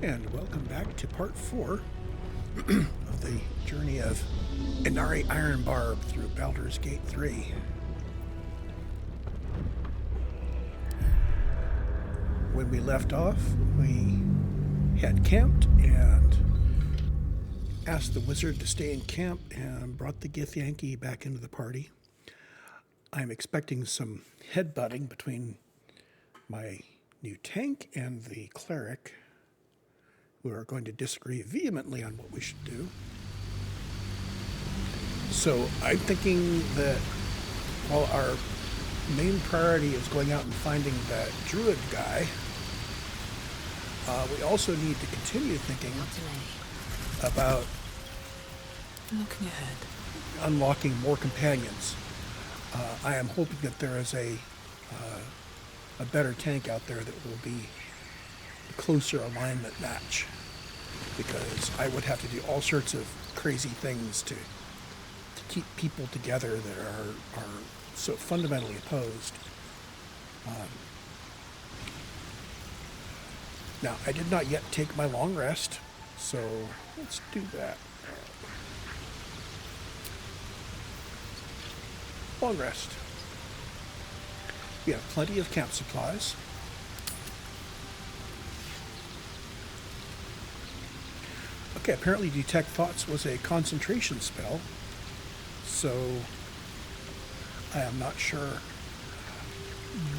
And welcome back to part 4 of the journey of Inari Ironbarb through Baldur's Gate 3. When we left off, we had camped and asked the wizard to stay in camp and brought the Githyanki back into the party. I'm expecting some headbutting between my new tank and the cleric, who are going to disagree vehemently on what we should do. So I'm thinking that while our main priority is going out and finding that druid guy, we also need to continue thinking about looking ahead, unlocking more companions. I am hoping that there is a better tank out there that will be a closer alignment match, because I would have to do all sorts of crazy things to keep people together that are so fundamentally opposed. Now, I did not yet take my long rest, so let's do that. Long rest. We have plenty of camp supplies. Okay, apparently Detect Thoughts was a concentration spell, so I am not sure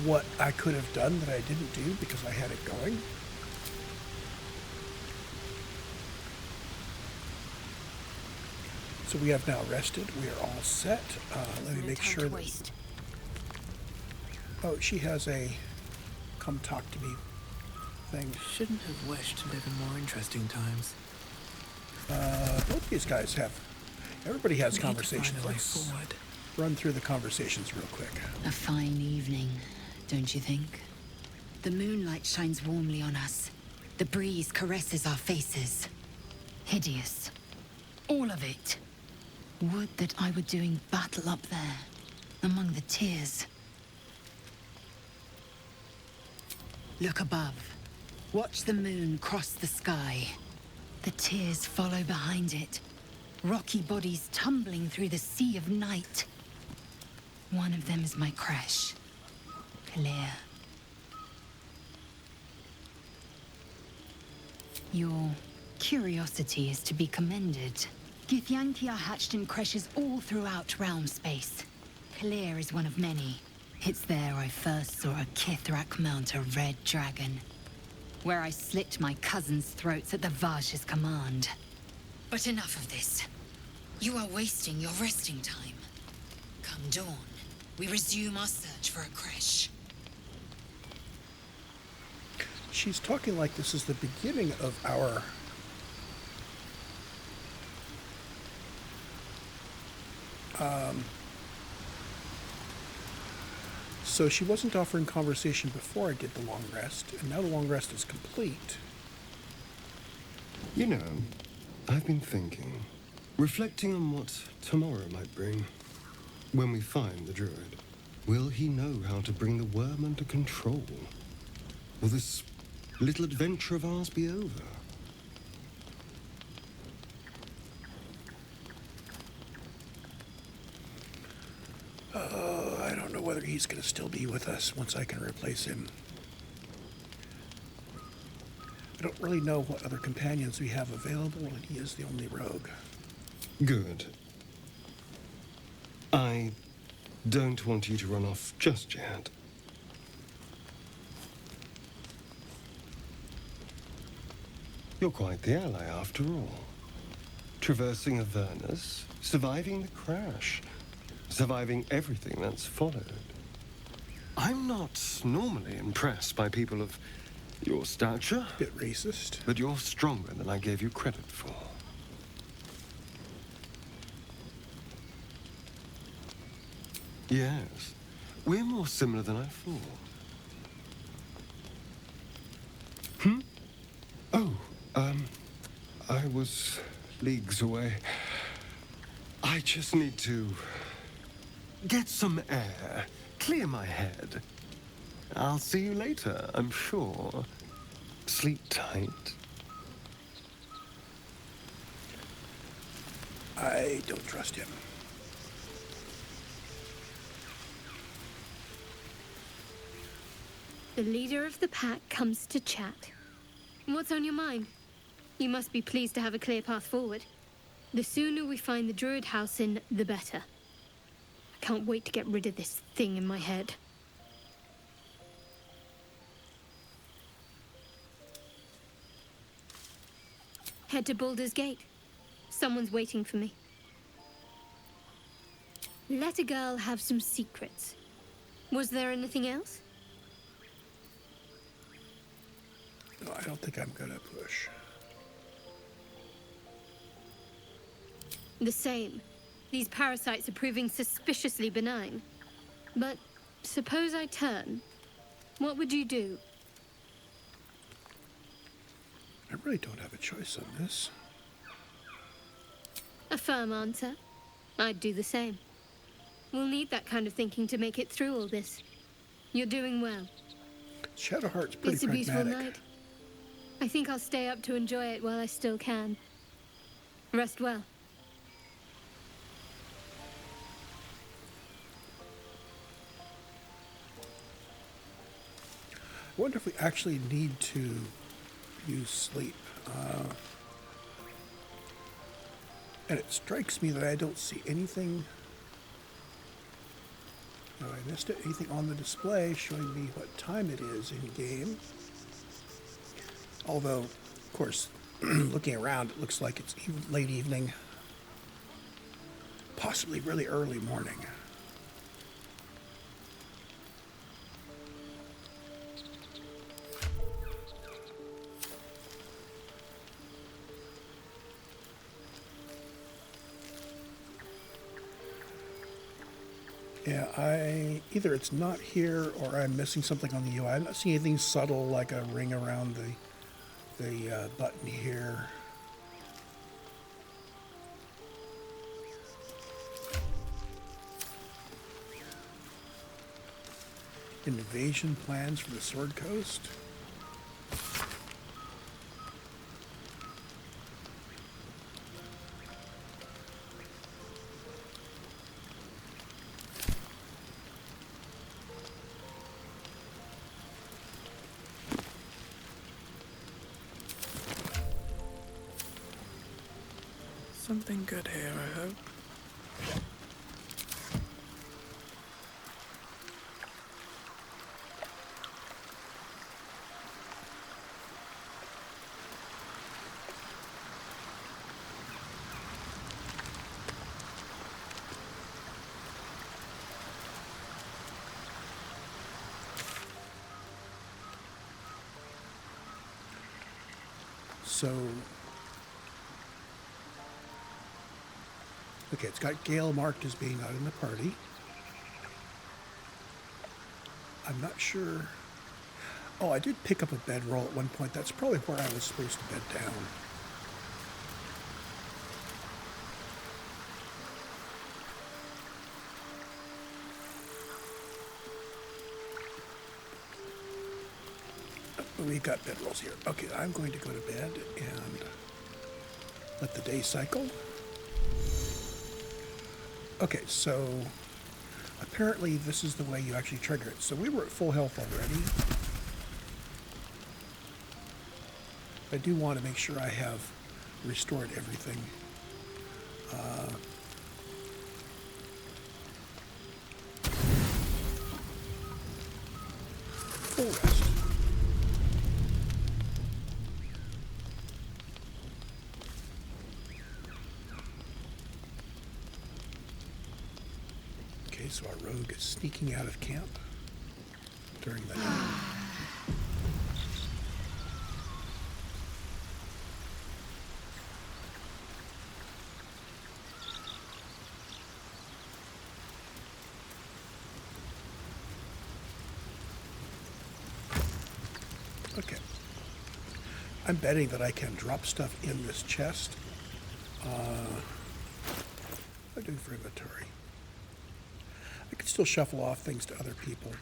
what I could have done that I didn't do because I had it going. So we have now rested. We are all set. Let me make sure that... Oh, she has a come talk to me thing. Shouldn't have wished to live in more interesting times. Both these guys have... Everybody has We conversations. need to find a way Let's forward. run through the conversations real quick. A fine evening, don't you think? The moonlight shines warmly on us. The breeze caresses our faces. Hideous. All of it. Would that I were doing battle up there, among the tears. Look above. Watch the moon cross the sky. The tears follow behind it. Rocky bodies tumbling through the sea of night. One of them is my crash. Clear. Your curiosity is to be commended. Githyanki are hatched in creches all throughout realm space. Clear is one of many. It's there I first saw a Kithrak mount a red dragon, where I slit my cousins' throats at the Vaj's command. But enough of this. You are wasting your resting time. Come dawn, we resume our search for a creche. She's talking like this is the beginning of our... So she wasn't offering conversation before I did the long rest, and now the long rest is complete. You know, I've been thinking, reflecting on what tomorrow might bring. When we find the druid, will he know how to bring the worm under control? Will this little adventure of ours be over? I don't know whether he's going to still be with us once I can replace him. I don't really know what other companions we have available, and he is the only rogue. Good. I don't want you to run off just yet. You're quite the ally after all. Traversing Avernus, surviving the crash, surviving everything that's followed. I'm not normally impressed by people of your stature, Bit racist. but you're stronger than I gave you credit for. Yes, we're more similar than I thought. Oh, I was leagues away. I just need to get some air, clear my head. I'll see you later, I'm sure. Sleep tight. I don't trust him. The leader of the pack comes to chat. What's on your mind? You must be pleased to have a clear path forward. The sooner we find the Druid house in, the better. I can't wait to get rid of this thing in my head. Head to Baldur's Gate. Someone's waiting for me. Let a girl have some secrets. Was there anything else? No, I don't think I'm gonna push. The same. These parasites are proving suspiciously benign. But suppose I turn. What would you do? I really don't have a choice on this. A firm answer. I'd do the same. We'll need that kind of thinking to make it through all this. You're doing well. Shadowheart's pretty It's a beautiful pragmatic. night. I think I'll stay up to enjoy it while I still can. Rest well. I wonder if we actually need to use sleep. And it strikes me that I don't see anything. No, I missed it. Anything on the display showing me what time it is in game. Although, of course, looking around, it looks like it's late evening, possibly really early morning. Yeah, either it's not here or I'm missing something on the UI. I'm not seeing anything subtle like a ring around the button here. Invasion plans for the Sword Coast. Something good here, I hope. So, okay, it's got Gale marked as being not in the party. I'm not sure. Oh, I did pick up a bedroll at one point. That's probably where I was supposed to bed down. We've got bedrolls here. Okay, I'm going to go to bed and let the day cycle. Okay, so apparently this is the way you actually trigger it. So we were at full health already. I do want to make sure I have restored everything. Full rest. Okay, so our rogue is sneaking out of camp during the night. Okay. I'm betting that I can drop stuff in this chest. What do I do for inventory? I can still shuffle off things to other people.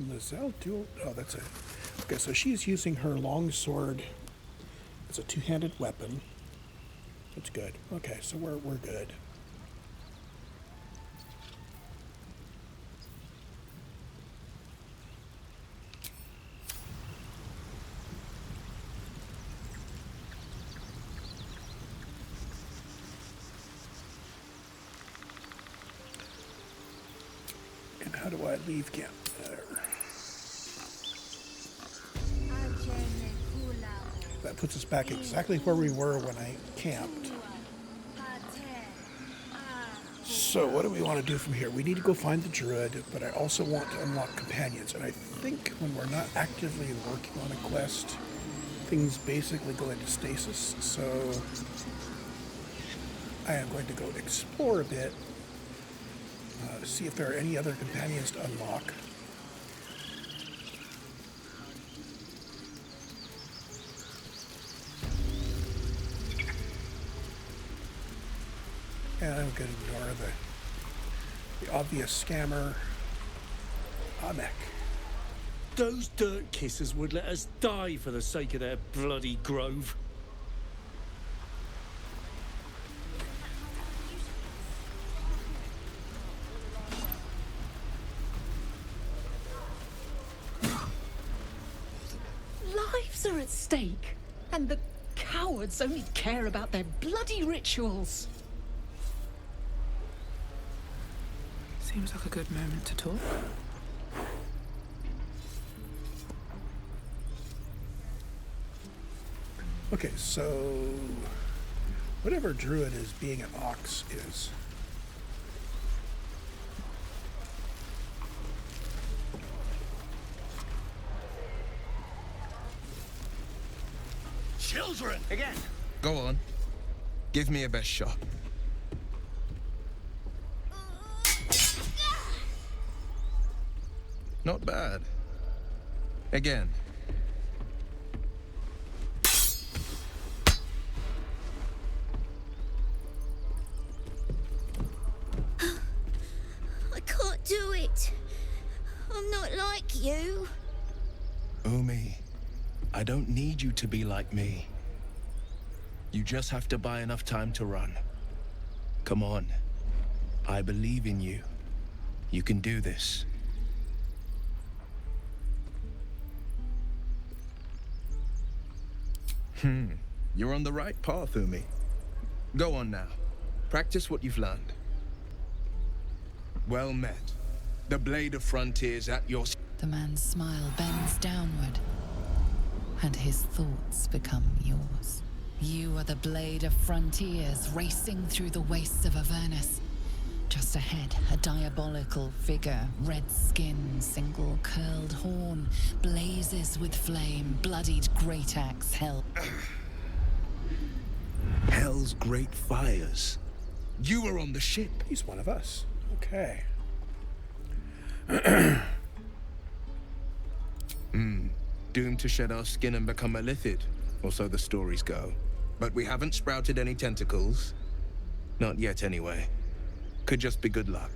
Lizelle dual. Oh, that's it. Okay, so she's using her long sword as a two-handed weapon. That's good. Okay, so we're good. And how do I leave camp? There. That puts us back exactly where we were when I camped. So what do we want to do from here? We need to go find the druid, but I also want to unlock companions. And I think when we're not actively working on a quest, things basically go into stasis. So I am going to go explore a bit, see if there are any other companions to unlock. And I'm going to ignore the obvious scammer, Amek. Those dirt kissers would let us die for the sake of their bloody grove. Lives are at stake, and the cowards only care about their bloody rituals. Seems like a good moment to talk. Okay, so whatever druid is being an ox is. Children! Again. Go on. Give me a best shot. Not bad. Again. I can't do it. I'm not like you. Umi, I don't need you to be like me. You just have to buy enough time to run. Come on. I believe in you. You can do this. You're on the right path, Umi. Go on now. Practice what you've learned. Well met. The blade of frontiers at your... The man's smile bends downward, and his thoughts become yours. You are the blade of frontiers racing through the wastes of Avernus. Just ahead, a diabolical figure, red skin, single curled horn, blazes with flame, bloodied great axe held. Hell's great fires. You were on the ship. He's one of us. Okay. Doomed to shed our skin and become a lithid, or so the stories go. But we haven't sprouted any tentacles. Not yet, anyway. Could just be good luck.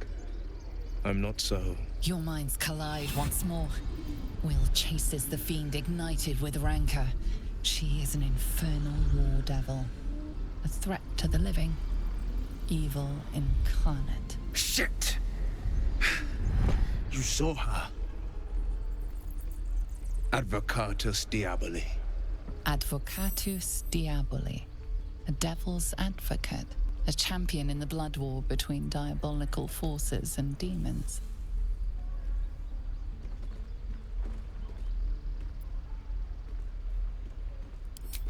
I'm not so... Your minds collide once more. Will chases the fiend ignited with rancor. She is an infernal war devil. A threat to the living. Evil incarnate. Shit! You saw her. Advocatus Diaboli. Advocatus Diaboli. A devil's advocate. A champion in the blood war between diabolical forces and demons.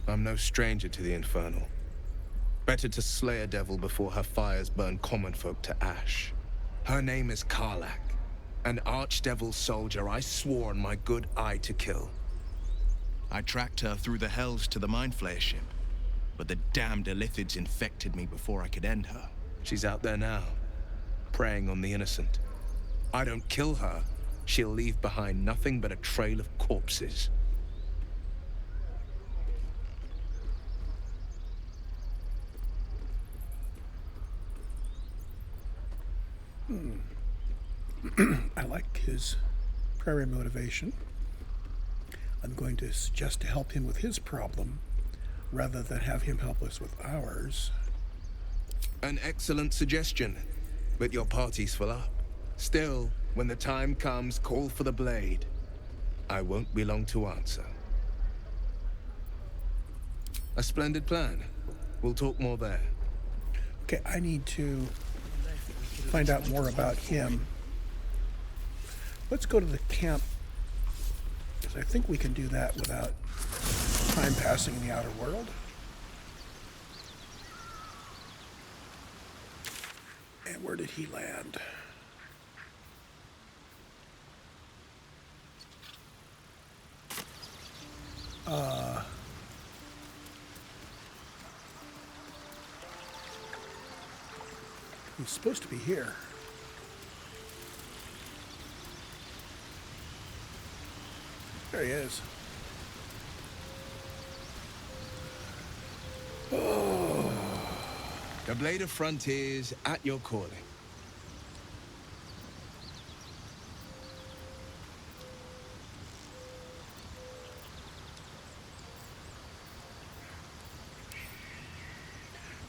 I'm no stranger to the infernal. Better to slay a devil before her fires burn common folk to ash. Her name is Karlak, an archdevil soldier I swore on my good eye to kill. I tracked her through the hells to the Mind Flayer ship, but the damned Illithids infected me before I could end her. She's out there now, preying on the innocent. I don't kill her, she'll leave behind nothing but a trail of corpses. I like his primary motivation. I'm going to suggest to help him with his problem rather than have him help us with ours. An excellent suggestion, but your party's full up. Still, when the time comes, call for the blade. I won't be long to answer. A splendid plan. We'll talk more there. Okay, I need to find out more about him. Let's go to the camp, because I think we can do that without time passing in the outer world. And where did he land? He's supposed to be here. There he is. The Blade of Frontiers at your calling.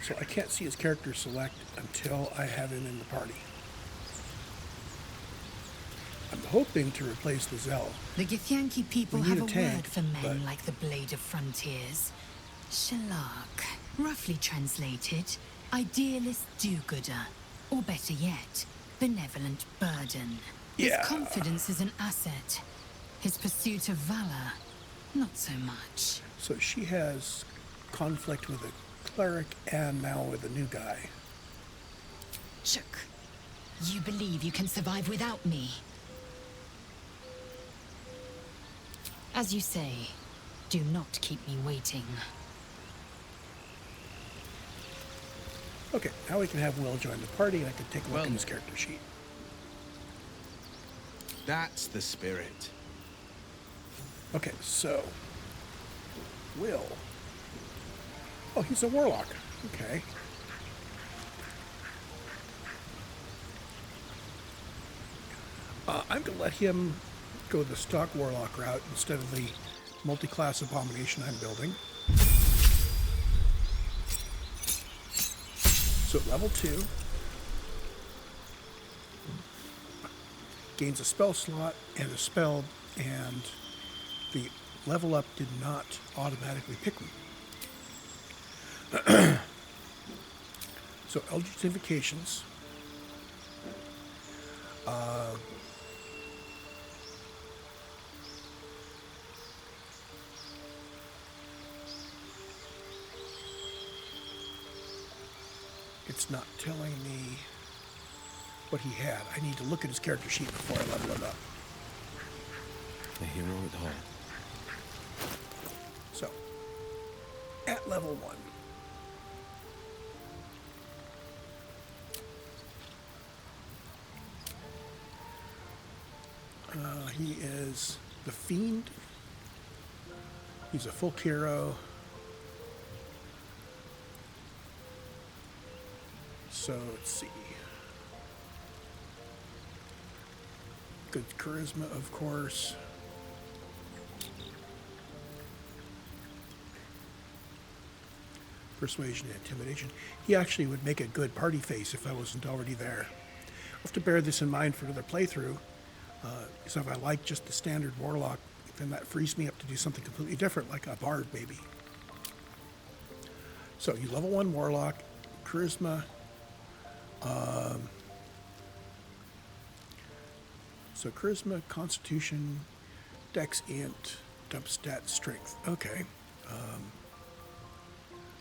So I can't see his character select until I have him in the party. I'm hoping to replace the Zell. The Githyanki people We need have a a tank, word for men but- like the Blade of Frontiers. Shalak. Roughly translated, idealist do-gooder. Or better yet, benevolent burden. Yeah. His confidence is an asset. His pursuit of valor, not so much. So she has conflict with a cleric and now with a new guy. Shook. You believe you can survive without me? As you say, do not keep me waiting. Okay, now we can have Will join the party and I can take a look at his character sheet. That's the spirit. Okay, so Will. Oh, he's a warlock. Okay. I'm going to let him go the stock warlock route instead of the multi-class abomination I'm building. So at level 2, gains a spell slot and a spell, and the level up did not automatically pick them. So Eldritch Invocations. It's not telling me what he had. I need to look at his character sheet before I level it up. A hero at heart. So, at level 1. He is the Fiend. He's a full hero. So, let's see. Good charisma, of course. Persuasion and intimidation. He actually would make a good party face if I wasn't already there. I'll have to bear this in mind for another playthrough. So if I like just the standard warlock, then that frees me up to do something completely different, like a bard maybe. So you level 1 warlock, charisma. So charisma, constitution, dex, int, dump stat, strength. Okay.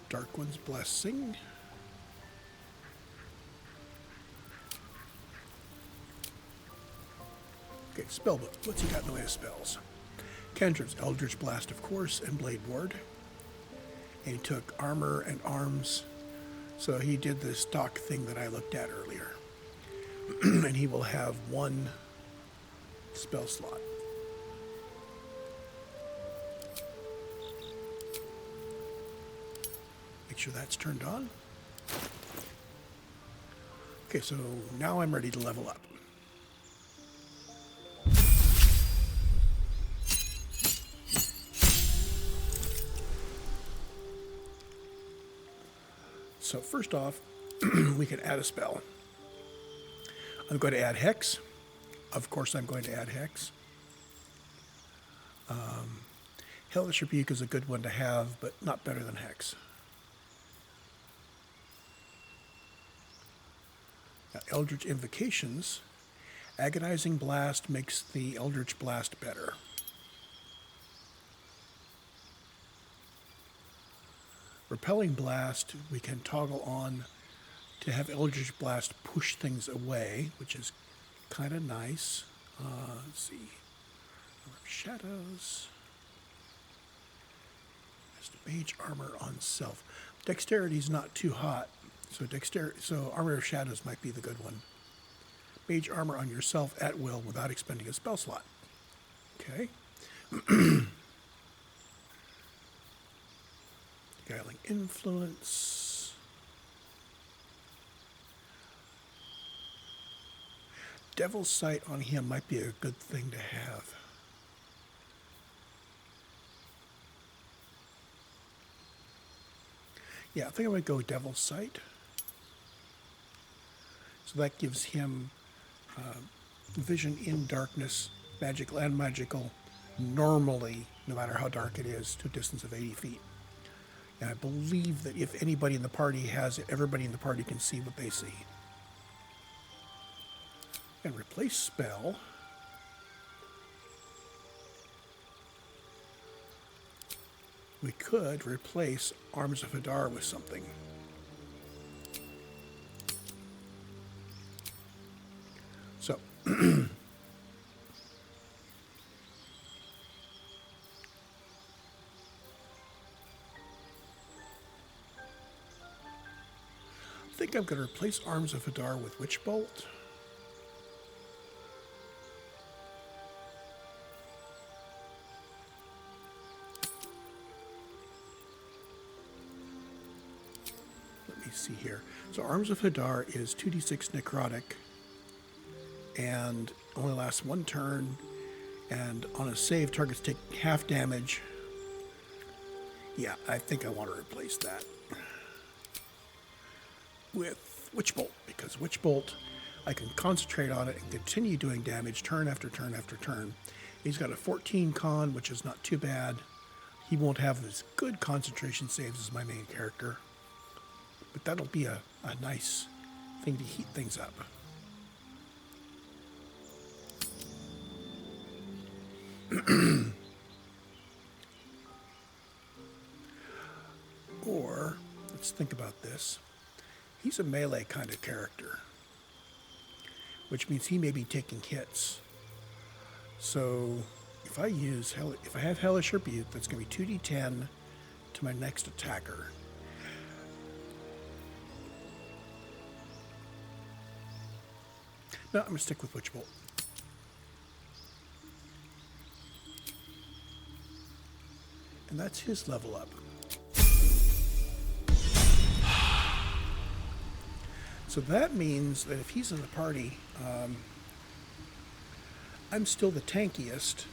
Dark One's Blessing. Okay, spellbook. What's he got in the way of spells? Cantrips, Eldritch Blast, of course, and Blade Ward. And he took armor and arms. So he did the stock thing that I looked at earlier. And he will have 1 spell slot. Make sure that's turned on. Okay, so now I'm ready to level up. So first off, we can add a spell. I'm going to add Hex. Of course, I'm going to add Hex. Hellish Rebuke is a good one to have, but not better than Hex. Now, Eldritch Invocations. Agonizing Blast makes the Eldritch Blast better. Repelling Blast, we can toggle on to have Eldritch Blast push things away, which is kind of nice. Let's see. Shadows. Mage Armor on self. Dexterity's not too hot, so Armor of Shadows might be the good one. Mage Armor on yourself at will without expending a spell slot. Okay. Beguiling Influence. Devil's Sight on him might be a good thing to have. Yeah, I think I'm going to go Devil's Sight. So that gives him vision in darkness, magical and magical, normally, no matter how dark it is, to a distance of 80 feet. And I believe that if anybody in the party has it, everybody in the party can see what they see. And replace spell. We could replace Arms of Hadar with something. So, I think I'm going to replace Arms of Hadar with Witch Bolt. See here. So Arms of Hadar is 2d6 necrotic and only lasts one turn, and on a save targets take half damage. Yeah, I think I want to replace that with Witch Bolt, because Witch Bolt, I can concentrate on it and continue doing damage turn after turn after turn. He's got a 14 con, which is not too bad. He won't have as good concentration saves as my main character. But that'll be a nice thing to heat things up. Or, let's think about this. He's a melee kind of character, which means he may be taking hits. So, if I have Hellish Rebuke, that's going to be 2d10 to my next attacker. No, I'm going to stick with Witch Bolt. And that's his level up. So that means that if he's in the party, I'm still the tankiest.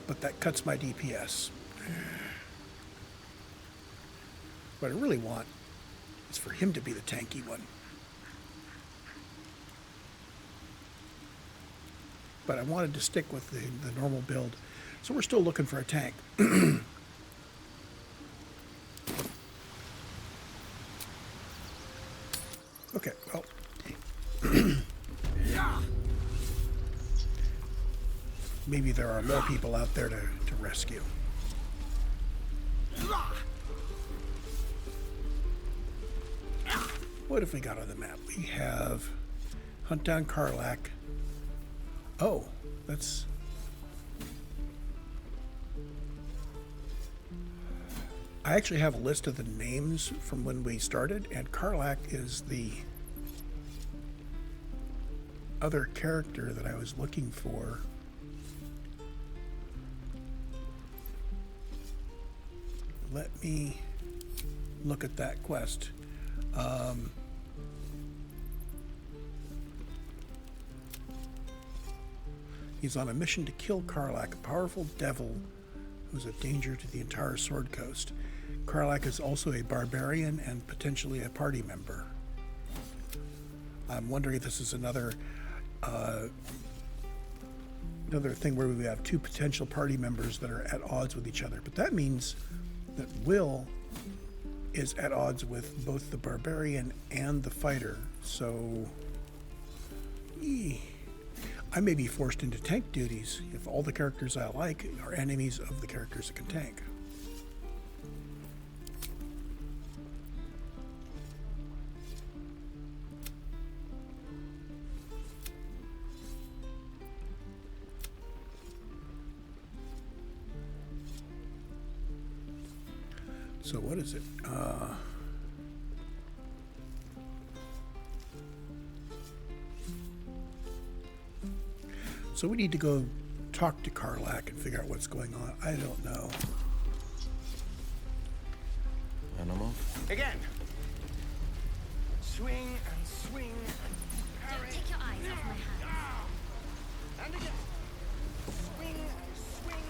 But that cuts my DPS. What I really want is for him to be the tanky one. But I wanted to stick with the normal build. So we're still looking for a tank. Okay, well. Maybe there are more people out there to rescue. What have we got on the map? We have Hunt Down Karlach. Oh, that's... I actually have a list of the names from when we started, and Karlach is the other character that I was looking for. Let me look at that quest. He's on a mission to kill Karlach, a powerful devil who's a danger to the entire Sword Coast. Karlak is also a barbarian and potentially a party member. I'm wondering if this is another thing where we have two potential party members that are at odds with each other. But that means that Will is at odds with both the barbarian and the fighter. So I may be forced into tank duties if all the characters I like are enemies of the characters that can tank. So what is it? So we need to go talk to Karlak and figure out what's going on. I don't know. And I'm off. Again. Swing and swing. Don't take your eyes off my hands. And again. Swing and swing.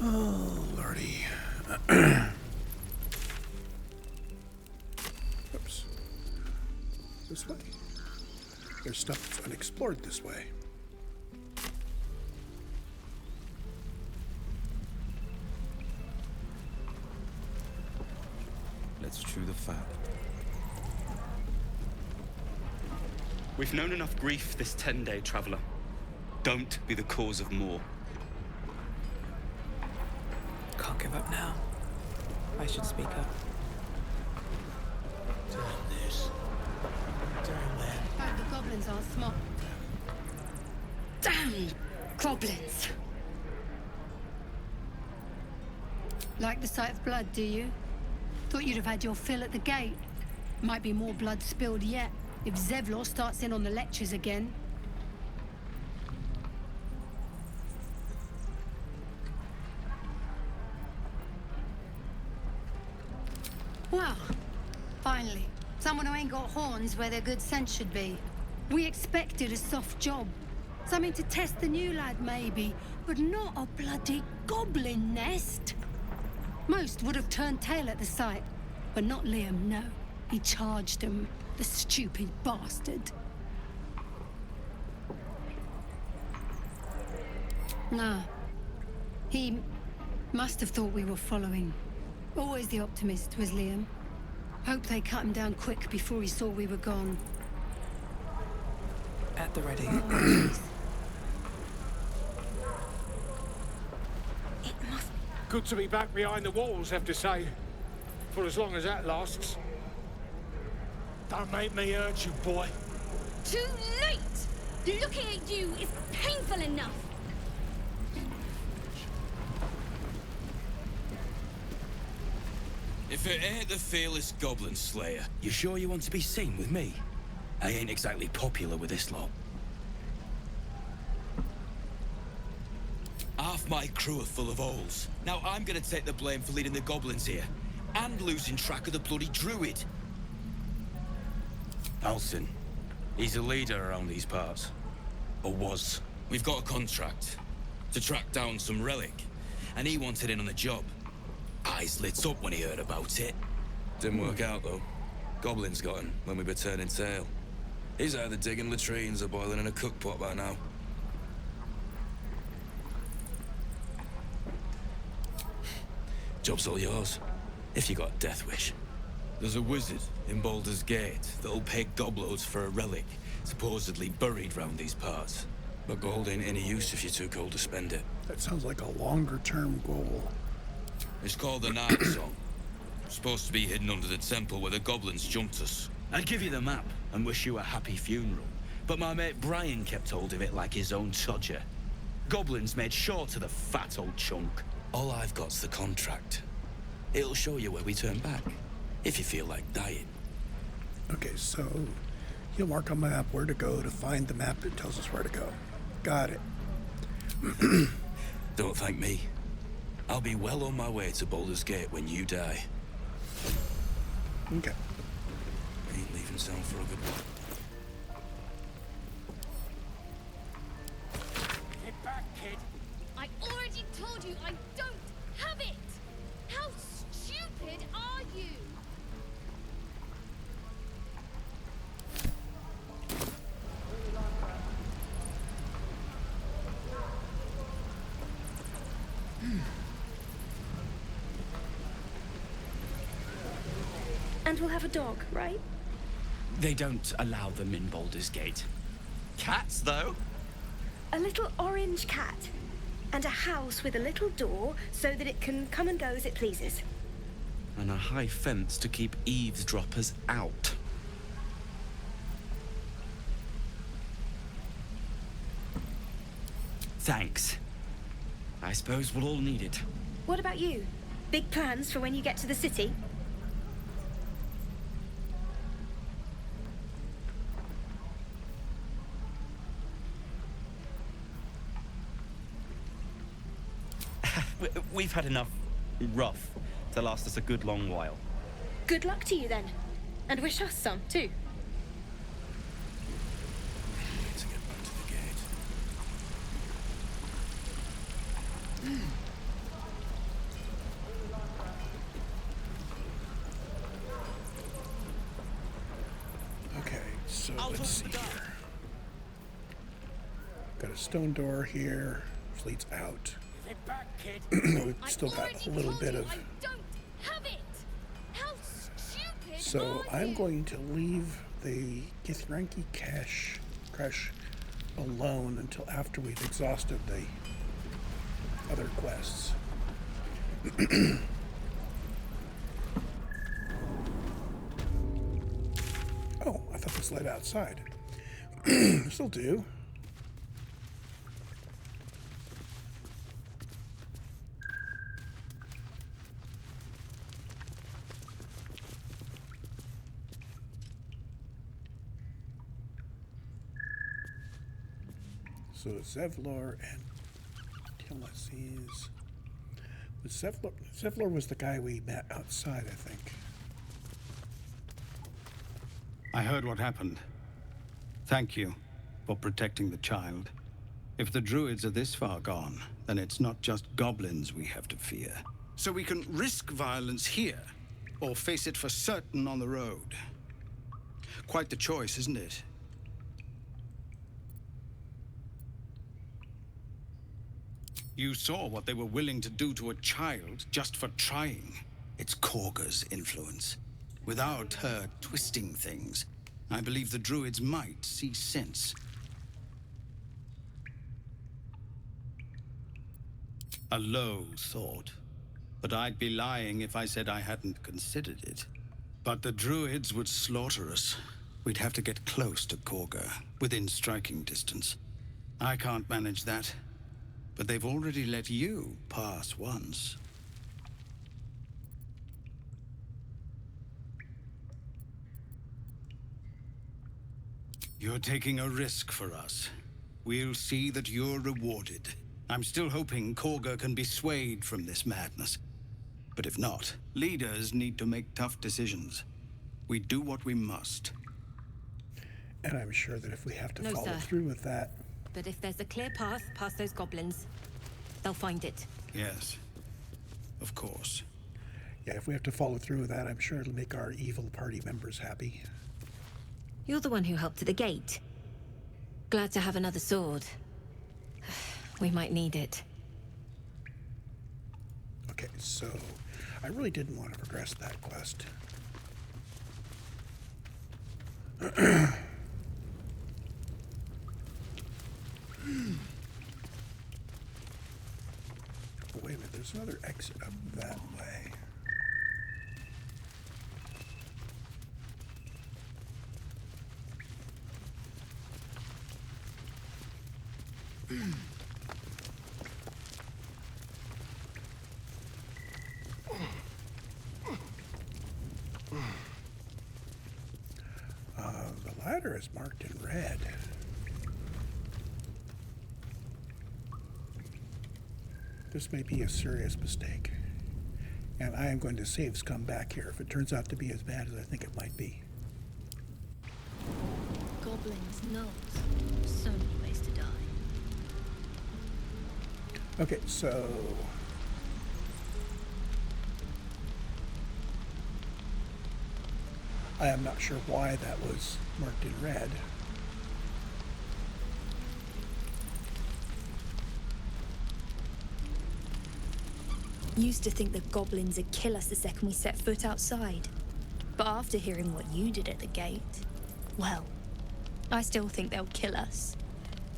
Oh, lordy. Oops. This way. There's stuff that's unexplored this way. Let's chew the fat. We've known enough grief this 10-day traveler. Don't be the cause of more. Can't give up now. I should speak up. Damn this. Damn that. Hope the goblins aren't smart. Damn goblins! Like the sight of blood, do you? Thought you'd have had your fill at the gate. Might be more blood spilled yet if Zevlor starts in on the lectures again. Well, finally. Someone who ain't got horns where their good sense should be. We expected a soft job. Something to test the new lad, maybe, but not a bloody goblin nest. Most would have turned tail at the sight, but not Liam, no. He charged him, the stupid bastard. Nah. He must have thought we were following. Always the optimist was Liam. Hope they cut him down quick before he saw we were gone. At the ready. It must Good to be back behind the walls, have to say. For as long as that lasts. Don't make me hurt you, boy. Too late! Looking at you is painful enough. If it ain't the fearless goblin slayer, you sure you want to be seen with me? I ain't exactly popular with this lot. Half my crew are full of holes. Now I'm gonna take the blame for leading the goblins here, and losing track of the bloody druid. Alson, he's a leader around these parts. Or was. We've got a contract to track down some relic, and he wanted in on the job. Eyes lit up when he heard about it. Didn't work out, though. Goblins got him when we were turning tail. He's either digging latrines or boiling in a cookpot by now. Job's all yours, if you got a death wish. There's a wizard in Baldur's Gate that'll pay gobloads for a relic, supposedly buried round these parts. But gold ain't any use if you're too cold to spend it. That sounds like a longer-term goal. It's called the Night Song. Supposed to be hidden under the temple where the goblins jumped us. I'd give you the map and wish you a happy funeral, but my mate Brian kept hold of it like his own Todger. Goblins made sure to the fat old chunk. All I've got's the contract. It'll show you where we turn back, if you feel like dying. Okay, so you'll mark on my map where to go to find the map that tells us where to go. Got it. Don't thank me. I'll be well on my way to Baldur's Gate when you die. Okay. Ain't leaving town for a good while. And we'll have a dog, right? They don't allow them in Baldur's Gate. Cats, though? A little orange cat. And a house with a little door so that it can come and go as it pleases. And a high fence to keep eavesdroppers out. Thanks. I suppose we'll all need it. What about you? Big plans for when you get to the city? We've had enough rough to last us a good long while. Good luck to you then. And wish us some, too. Let's get back to the gate. Okay, so let's see here. Got a stone door here, which leads out. Give it back, kid. We've still got a little bit of... I don't have it! How stupid So are I'm you? going to leave the Githyanki cache alone until after we've exhausted the other quests. Oh, I thought this led outside. This'll do. So Zevlor and Tilasi's. Zevlor was the guy we met outside, I think. I heard what happened. Thank you for protecting the child. If the druids are this far gone, then it's not just goblins we have to fear. So we can risk violence here, or face it for certain on the road. Quite the choice, isn't it? You saw what they were willing to do to a child just for trying. It's Korga's influence. Without her twisting things, I believe the druids might see sense. A low thought, but I'd be lying if I said I hadn't considered it. But the druids would slaughter us. We'd have to get close to Korga, within striking distance. I can't manage that, but they've already let you pass once. You're taking a risk for us. We'll see that you're rewarded. I'm still hoping Korga can be swayed from this madness. But if not, leaders need to make tough decisions. We do what we must. And I'm sure that if we have to No, follow sir. through with that, But if there's a clear path past those goblins, they'll find it. Yes, of course. yeah, if we have to follow through with that, I'm sure it'll make our evil party members happy. You're the one who helped at the gate. Glad to have another sword. We might need it. Okay, so I really didn't want to progress that quest. Oh, wait a minute, there's another exit up that way. The ladder is marked in red. This may be a serious mistake. And I am going to save scum back here if it turns out to be as bad as I think it might be. Goblins, gnolls. So many ways to die. Okay, so... I am not sure why that was marked in red. Used to think the goblins would kill us the second we set foot outside. But after hearing what you did at the gate, well, I still think they'll kill us.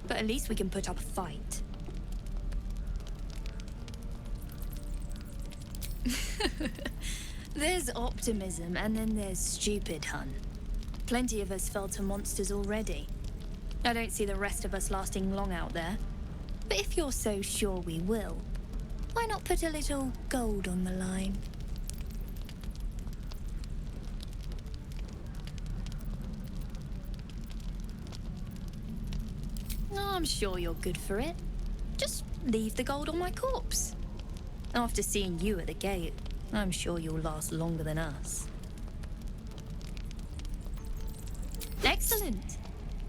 But at least we can put up a fight. There's optimism, and then there's stupid, hun. Plenty of us fell to monsters already. I don't see the rest of us lasting long out there. But if you're so sure we will, why not put a little gold on the line? I'm sure you're good for it. Just leave the gold on my corpse. After seeing you at the gate, I'm sure you'll last longer than us. Excellent.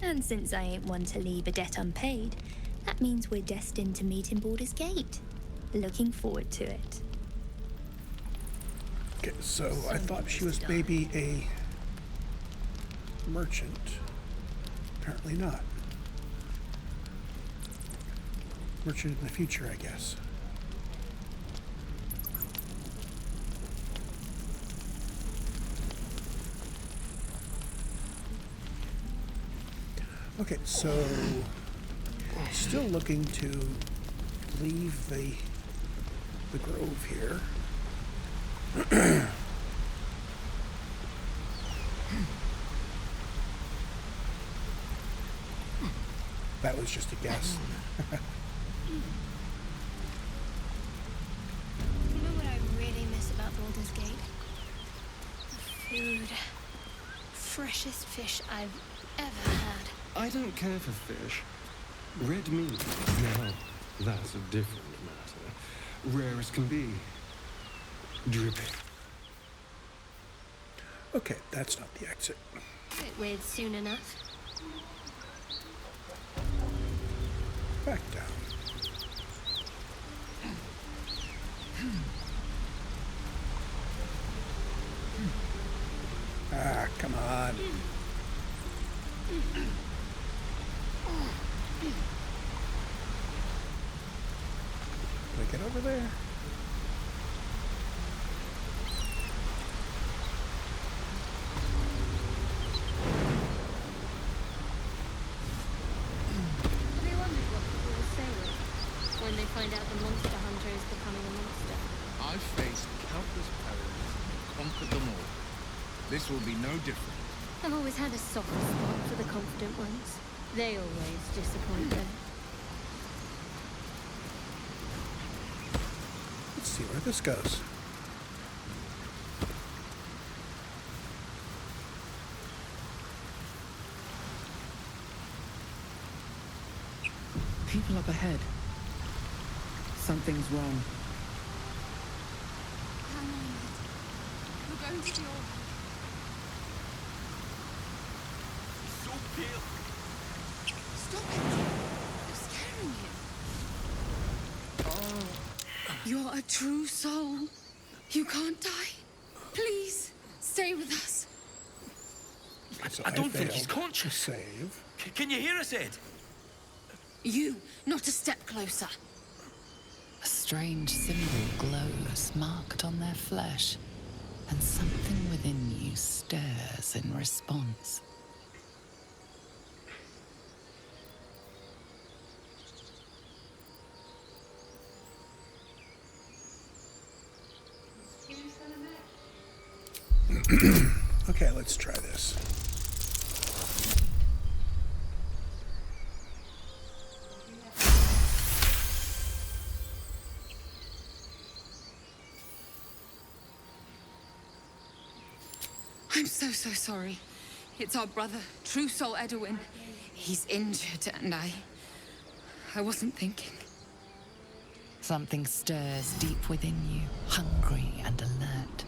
And since I ain't one to leave a debt unpaid, that means we're destined to meet in Baldur's Gate. Looking forward to it. Okay, so I thought she was maybe a merchant. Apparently not. Merchant in the future, I guess. Okay, so still looking to leave the grove here. That was just a guess. You know what I really miss about Baldur's Gate? The food. Freshest fish I've ever had. I don't care for fish. Red meat, now, that's a different matter. Rare as can be. Dripping. Okay, that's not the exit. Bit weird soon enough. Back down. Ah, come on. Can I get over there? Have you wondered what people will say when they find out the monster hunter is becoming a monster? I've faced countless perils, conquered them all. This will be no different. I've always had a soft spot for the confident ones. They always disappoint them. Let's see where this goes. People up ahead. Something's wrong. Hang on. We're going to the order. So pale. Stop it. You're scaring him. Oh. You're a true soul. You can't die. Please, stay with us. So I don't think failed he's conscious. to save. Can you hear us, Ed? You, not a step closer. A strange symbol glows, marked on their flesh, and something within you stirs in response. Okay, let's try this. I'm so sorry. It's our brother, True Soul Edwin. He's injured, and I wasn't thinking. Something stirs deep within you, hungry and alert.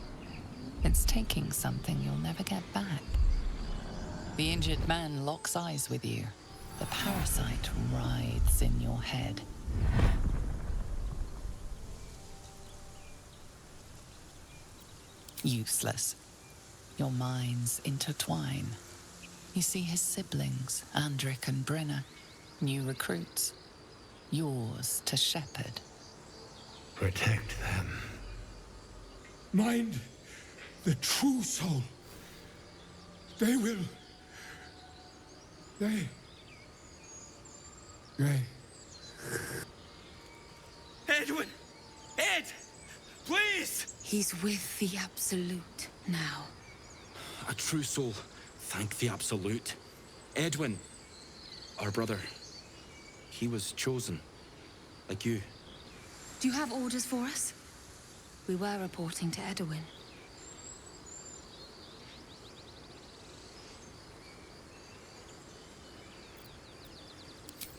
It's taking something you'll never get back. The injured man locks eyes with you. The parasite writhes in your head. Useless. Your minds intertwine. You see his siblings, Andric and Brenna, new recruits. Yours to shepherd. Protect them. mind the true soul. They will. They. Edwin! Ed! Please! He's with the Absolute now. A true soul. Thank the Absolute. Edwin, our brother, he was chosen. Like you. Do you have orders for us? We were reporting to Edwin.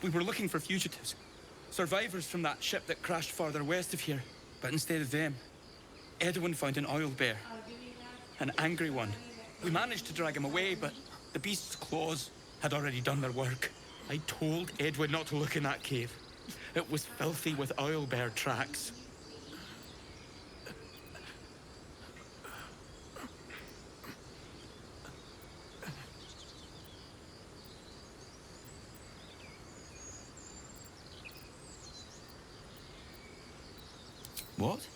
We were looking for fugitives. Survivors from that ship that crashed farther west of here. But instead of them, Edwin found an oil bear. An angry one. We managed to drag him away, but the beast's claws had already done their work. I told Edwin not to look in that cave. It was filthy with oil bear tracks. What?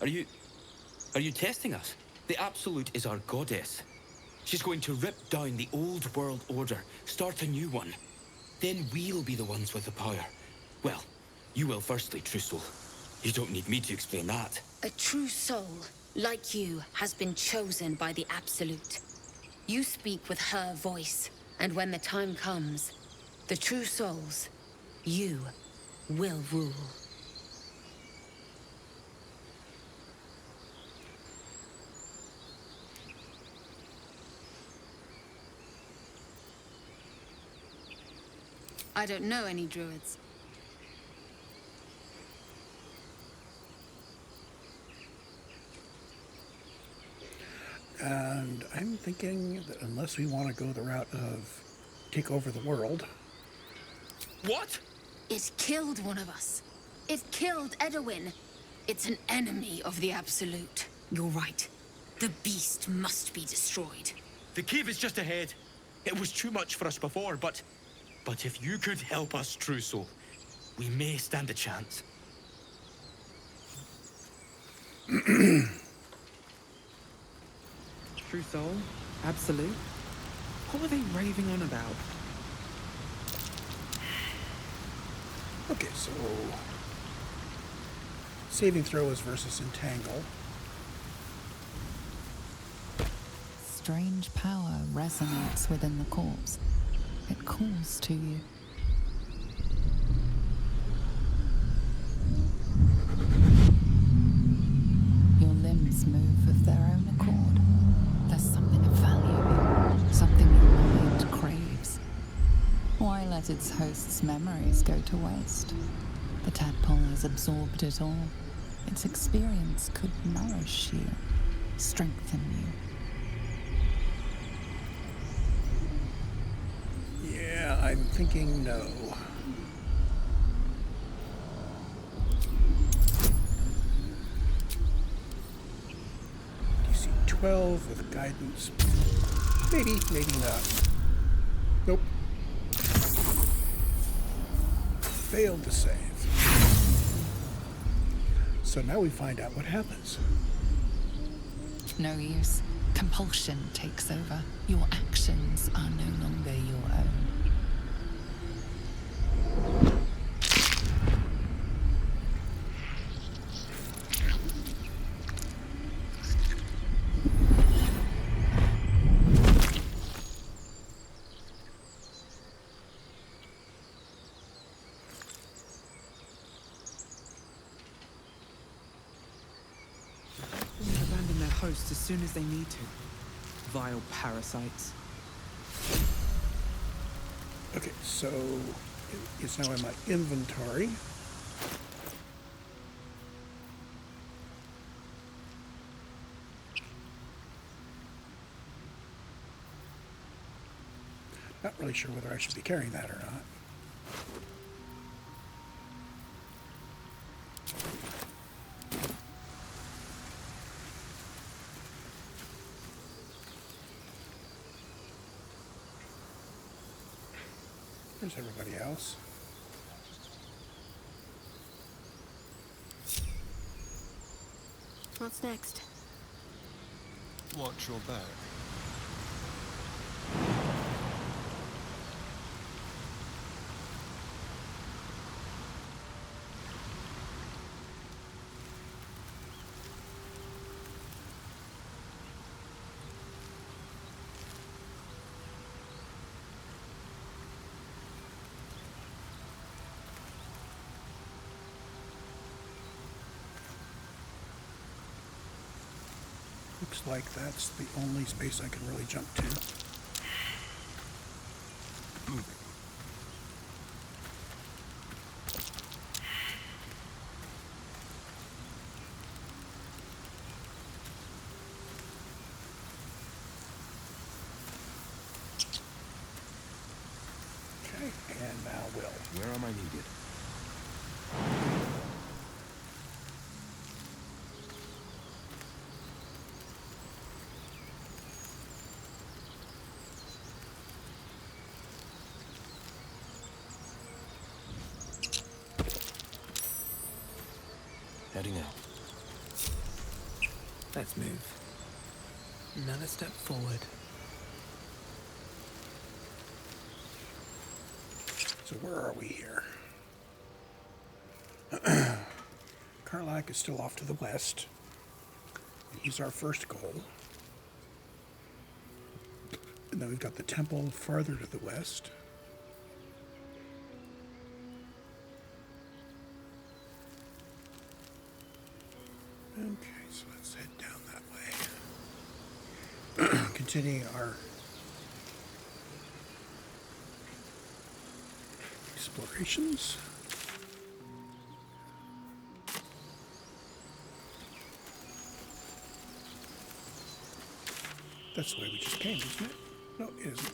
Are you testing us? The Absolute is our goddess. She's going to rip down the old world order, start a new one. Then we'll be the ones with the power. Well, you will firstly, True Soul. You don't need me to explain that. A true soul, like you, has been chosen by the Absolute. You speak with her voice, and when the time comes, the true souls, you will rule. I don't know any druids. And I'm thinking that unless we want to go the route of take over the world. What? It killed one of us. It killed Edwin. It's an enemy of the Absolute. You're right. The beast must be destroyed. The cave is just ahead. It was too much for us before, but if you could help us, True Soul, we may stand a chance. True soul? Absolute? What were they raving on about? Okay, so saving throw is versus entangle. Strange power resonates within the corpse. It calls to you. Your limbs move of their own accord. There's something of value here, something your mind craves. Why let its host's memories go to waste? The tadpole has absorbed it all. Its experience could nourish you, strengthen you. Yeah, I'm thinking no. DC 12 with guidance. Maybe, maybe not. Nope. Failed to save. So now we find out what happens. No use. Compulsion takes over. Your actions are no longer your own. Abandon their hosts as soon as they need to. Vile parasites. Okay, so it's now in my inventory. Not really sure whether I should be carrying that or not. There's everybody else. What's next? watch your back. Looks like that's the only space I can really jump to. Moving. Okay, and now Will. Where am I needed? Heading out. Let's move. Another step forward. So where are we here? Karlak is still off to the west. He's our first goal. And then we've got the temple farther to the west. Okay, so let's head down that way. Continuing our explorations. That's the way we just came, isn't it? No, it isn't.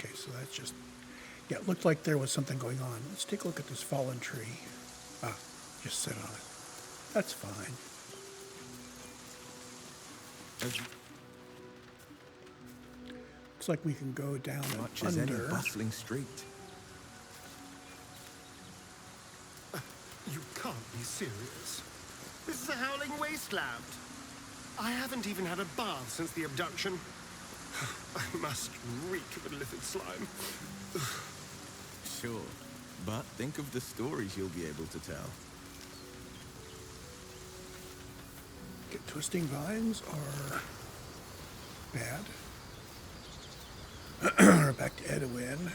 Okay, so that's just... Yeah, it looked like there was something going on. Let's take a look at this fallen tree. Ah, just sit on it. That's fine. Looks like we can go down Much and as any under. bustling street. You can't be serious. This is a howling wasteland. I haven't even had a bath since the abduction. I must reek of illithid slime. Sure, but think of the stories you'll be able to tell. Get twisting vines are bad. We're back to Edwin.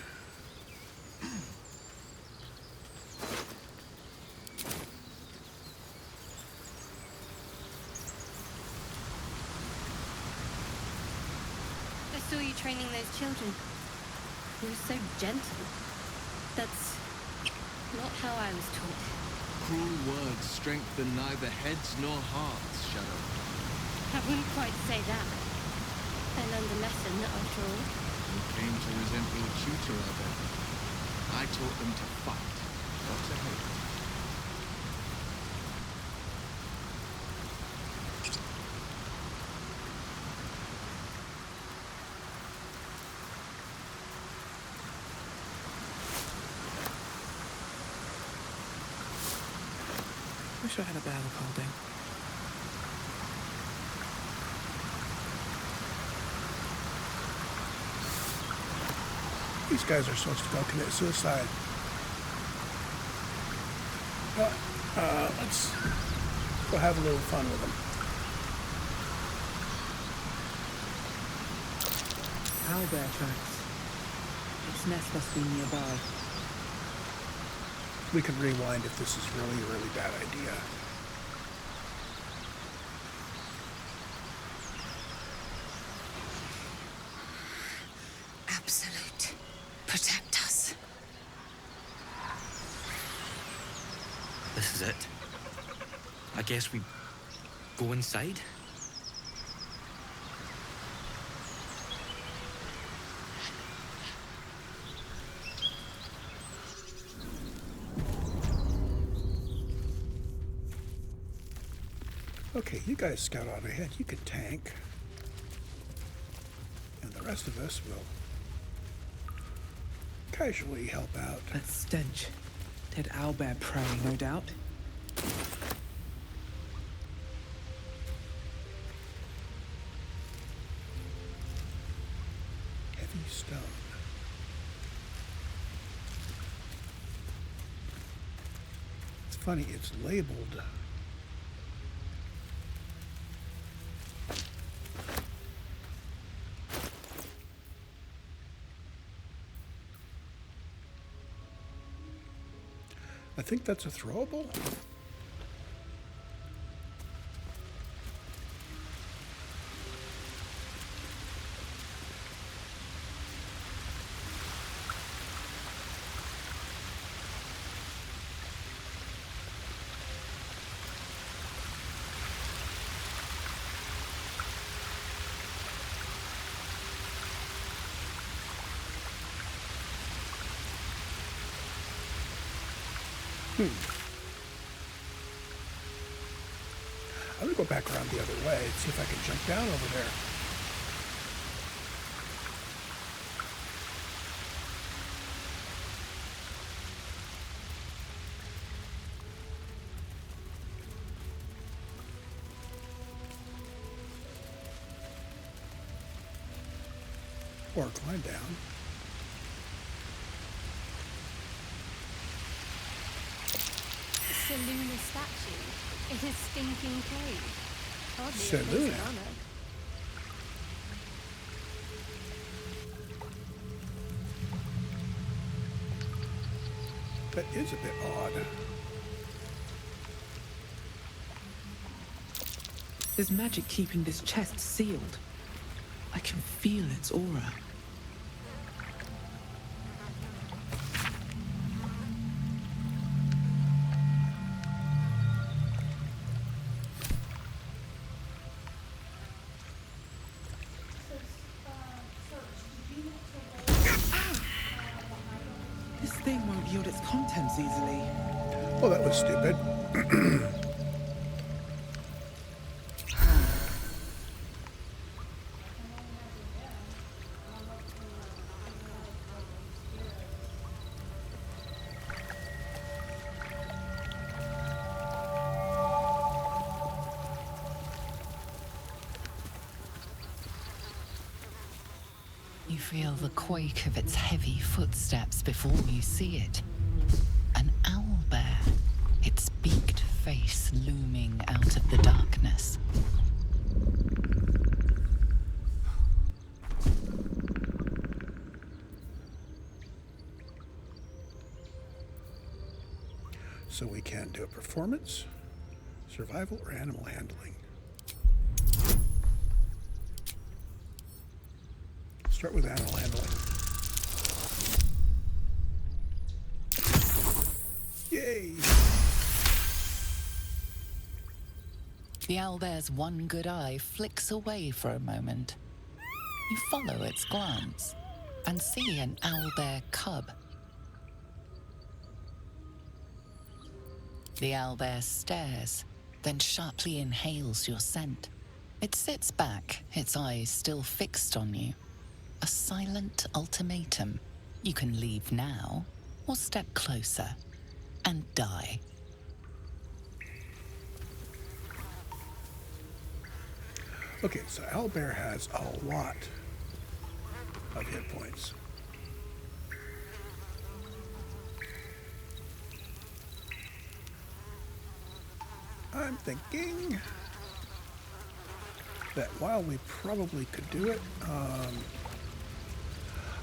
I saw you training those children. You were so gentle. That's not how I was taught. Cruel words strengthen neither heads nor hearts, Shadow. I wouldn't quite say that. I learned a lesson, after all. You came to resemble a tutor, I bet. I taught them to fight, not to hate. Wish I had a bag of holding. These guys are supposed to go commit suicide. But, let's go have a little fun with them. Owlbear tracks. Its nest must be nearby. We can rewind if this is really a really bad idea. Absolute. Protect us. This is it. I guess we go inside? Okay, you guys scout on ahead. You can tank. And the rest of us will casually help out. That stench. Dead owlbear prey, no doubt. Heavy stone. It's funny, it's labeled. I think that's a throwable. I'm gonna go back around the other way and see if I can jump down over there. Or climb down. Seluna statue. It is stinking cave. Hardly a place Seluna? of honor. That is a bit odd. There's magic keeping this chest sealed. I can feel its aura. This thing won't yield its contents easily. Well, that was stupid. You feel the quake of its heavy footsteps before you see it. An owlbear, its beaked face looming out of the darkness. So we can do a performance, survival, or animal handling. Start with animal handling. Yay! The owlbear's one good eye flicks away for a moment. You follow its glance and see an owlbear cub. The owlbear stares, then sharply inhales your scent. It sits back, its eyes still fixed on you. A silent ultimatum. You can leave now, or step closer and die. Okay, so owlbear has a lot of hit points. I'm thinking that while we probably could do it, I'm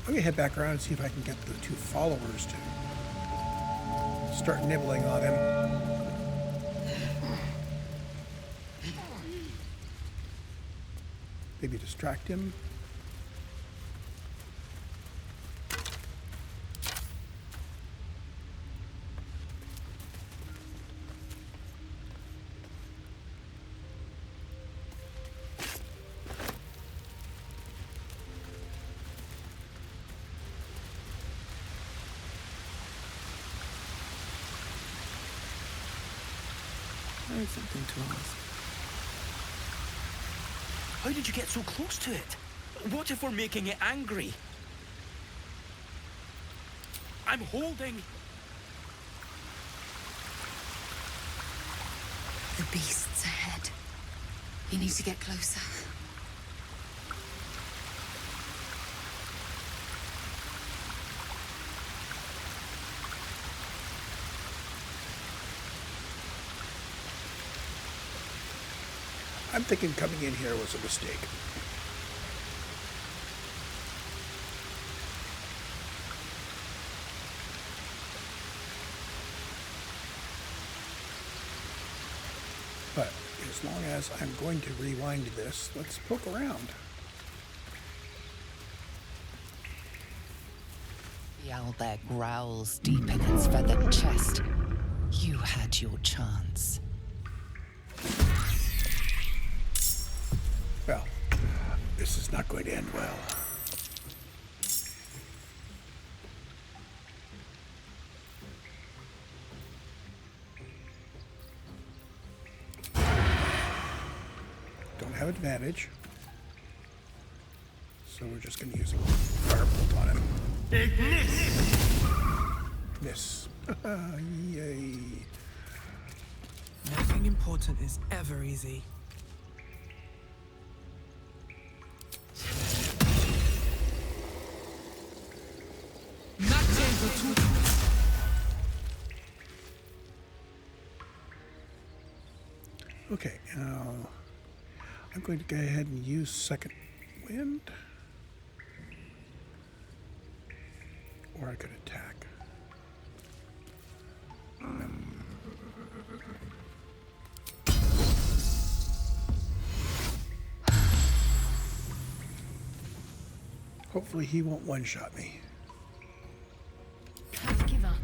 gonna head back around and see if I can get the two followers to start nibbling on him. Maybe distract him. I had something to ask. How did you get so close to it? What if we're making it angry? I'm holding. The beast's ahead. You need to get closer. I'm thinking coming in here was a mistake. But as long as I'm going to rewind this, let's poke around. The owlbear growls deep in its feathered chest. You had your chance. Well, this is not going to end well. Don't have advantage. So we're just going to use a firebolt on him. Miss. Yay. Nothing important is ever easy. Okay, now I'm going to go ahead and use second wind. Or I could attack. Hopefully he won't one-shot me. Can't give up.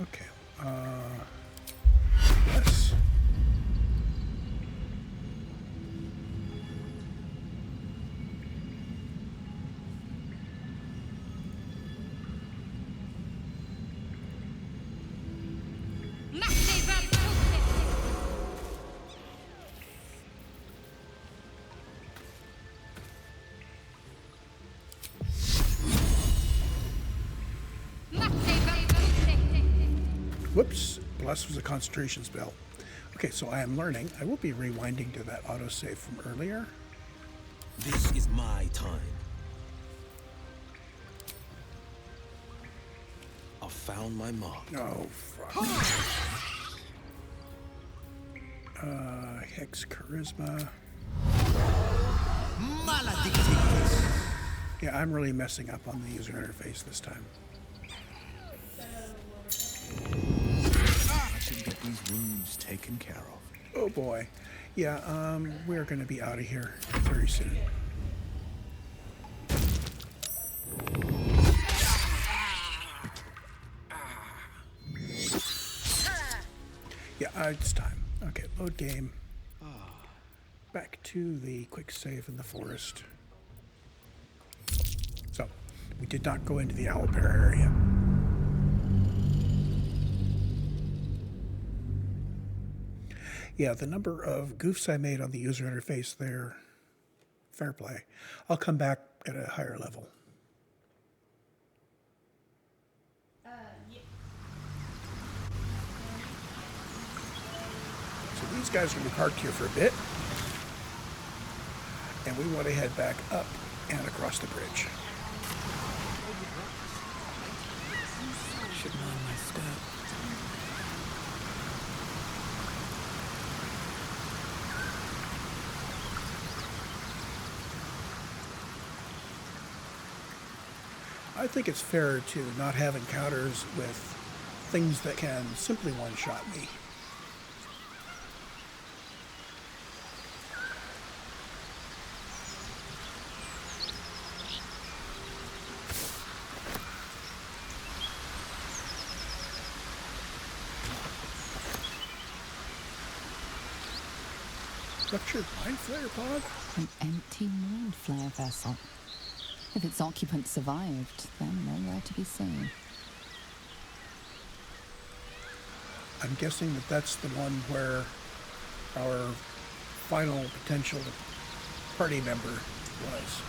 Okay. Yes. Whoops. Bless was a concentration spell. Okay, so I am learning. I will be rewinding to that autosave from earlier. This is my time. I've found my mark. Oh, fuck. Hex Charisma. Yeah, I'm really messing up on the user interface this time. I should get these wounds taken care of. Oh boy. Yeah, we're gonna be out of here very soon. Yeah, it's time. Okay, load game. Back to the quick save in the forest. So, we did not go into the owlbear area. Yeah, the number of goofs I made on the user interface there, fair play. I'll come back at a higher level. So these guys will be parked here for a bit. And we want to head back up and across the bridge. Should mind my step. I think it's fair to not have encounters with things that can simply one-shot me. Ruptured mind flare pod? An empty mind flare vessel. If its occupants survived, then nowhere to be seen. I'm guessing that that's the one where our final potential party member was.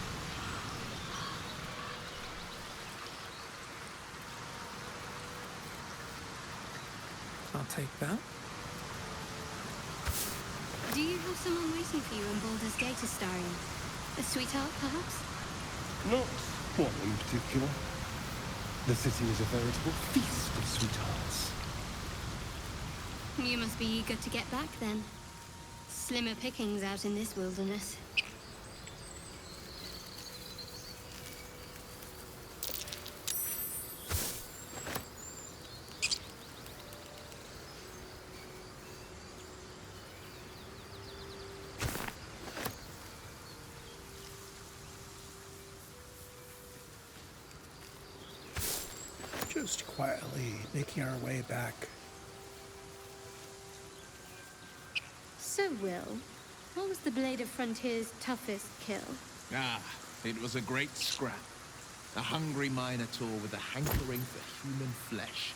I'll take that. Do you have someone waiting for you in Baldur's Gate, Astarion? A sweetheart, perhaps? Not one in particular. The city is a veritable feast of sweethearts. You must be eager to get back, then. Slimmer pickings out in this wilderness. Just quietly making our way back. So, Will, what was the Blade of Frontier's toughest kill? Ah, it was a great scrap. A hungry minotaur with a hankering for human flesh.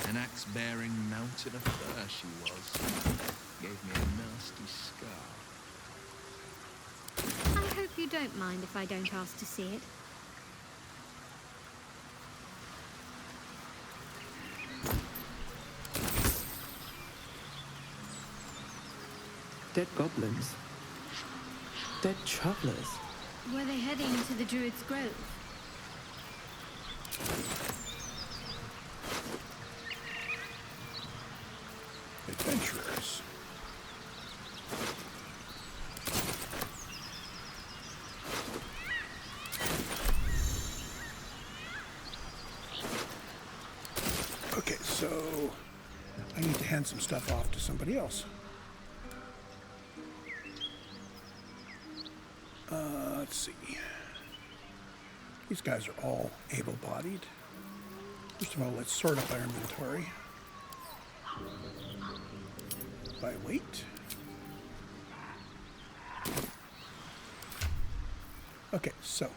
An axe-bearing mountain of fur she was. Gave me a nasty scar. I hope you don't mind if I don't ask to see it. Dead goblins. Dead travelers. Were they heading to the Druid's Grove? Adventurers. Okay, so I need to hand some stuff off to somebody else. Let's see. These guys are all able-bodied. First of all, let's sort up our inventory by weight. Okay, so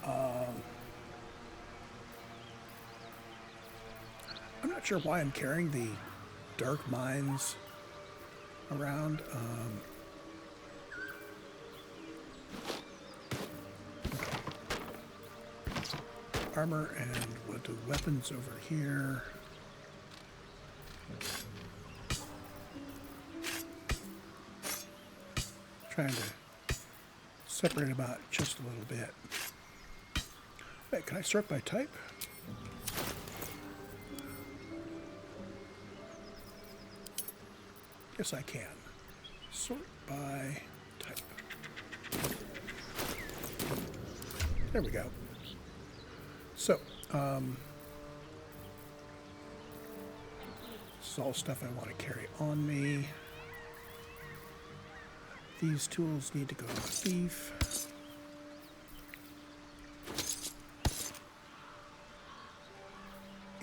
I'm not sure why I'm carrying the Dark Mines around. Armor, and we'll do weapons over here. Trying to separate them out just a little bit. Wait, can I sort by type? Yes, I can. Sort by type. There we go. So, this is all stuff I want to carry on me. These tools need to go to the thief.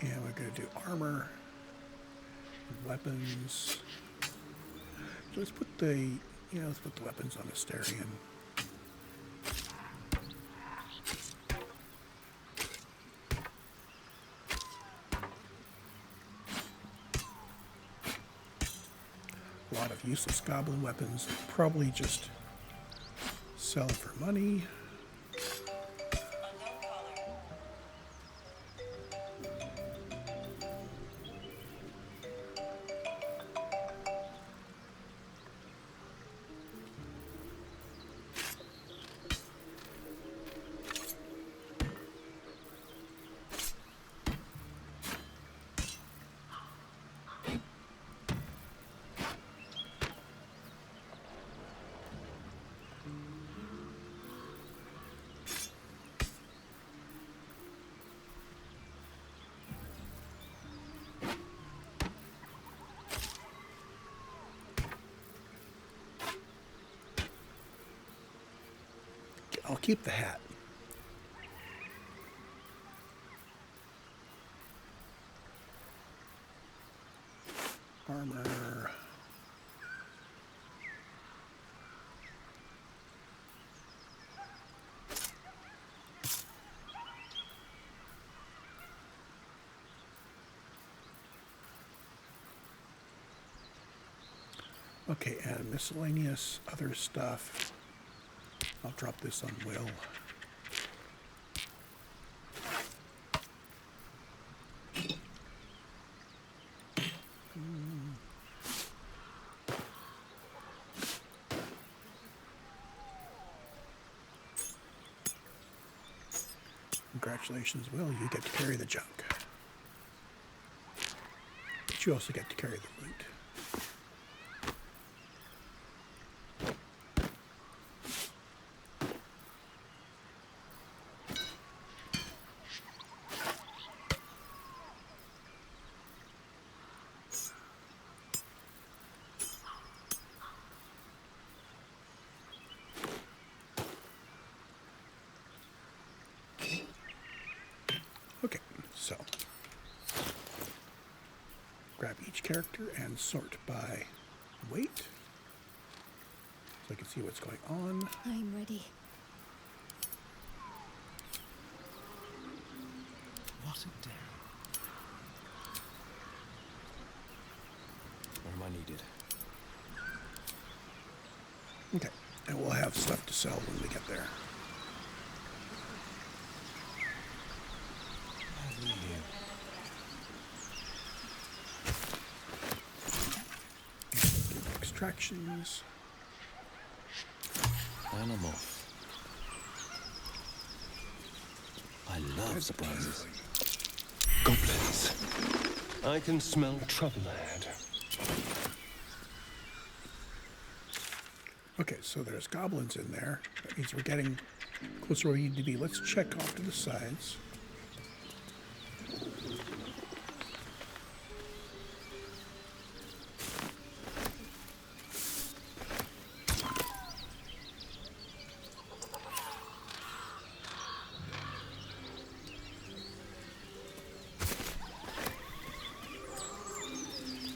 And we're going to do armor, weapons. So let's put the, let's put the weapons on Astarion. A lot of useless goblin weapons, probably just sell for money. I'll keep the hat. Armor. Okay, and miscellaneous other stuff. I'll drop this on Will. Congratulations, Will. You get to carry the junk. But you also get to carry the loot. Okay, so grab each character and sort by weight so I can see what's going on. I'm ready. What a day. Where am I needed? Okay, and we'll have stuff to sell when we get there. Extractions. And I'm off. I love surprises. Goblins. I can smell trouble ahead. Okay, so there's goblins in there. That means we're getting closer where we need to be. Let's check off to the sides.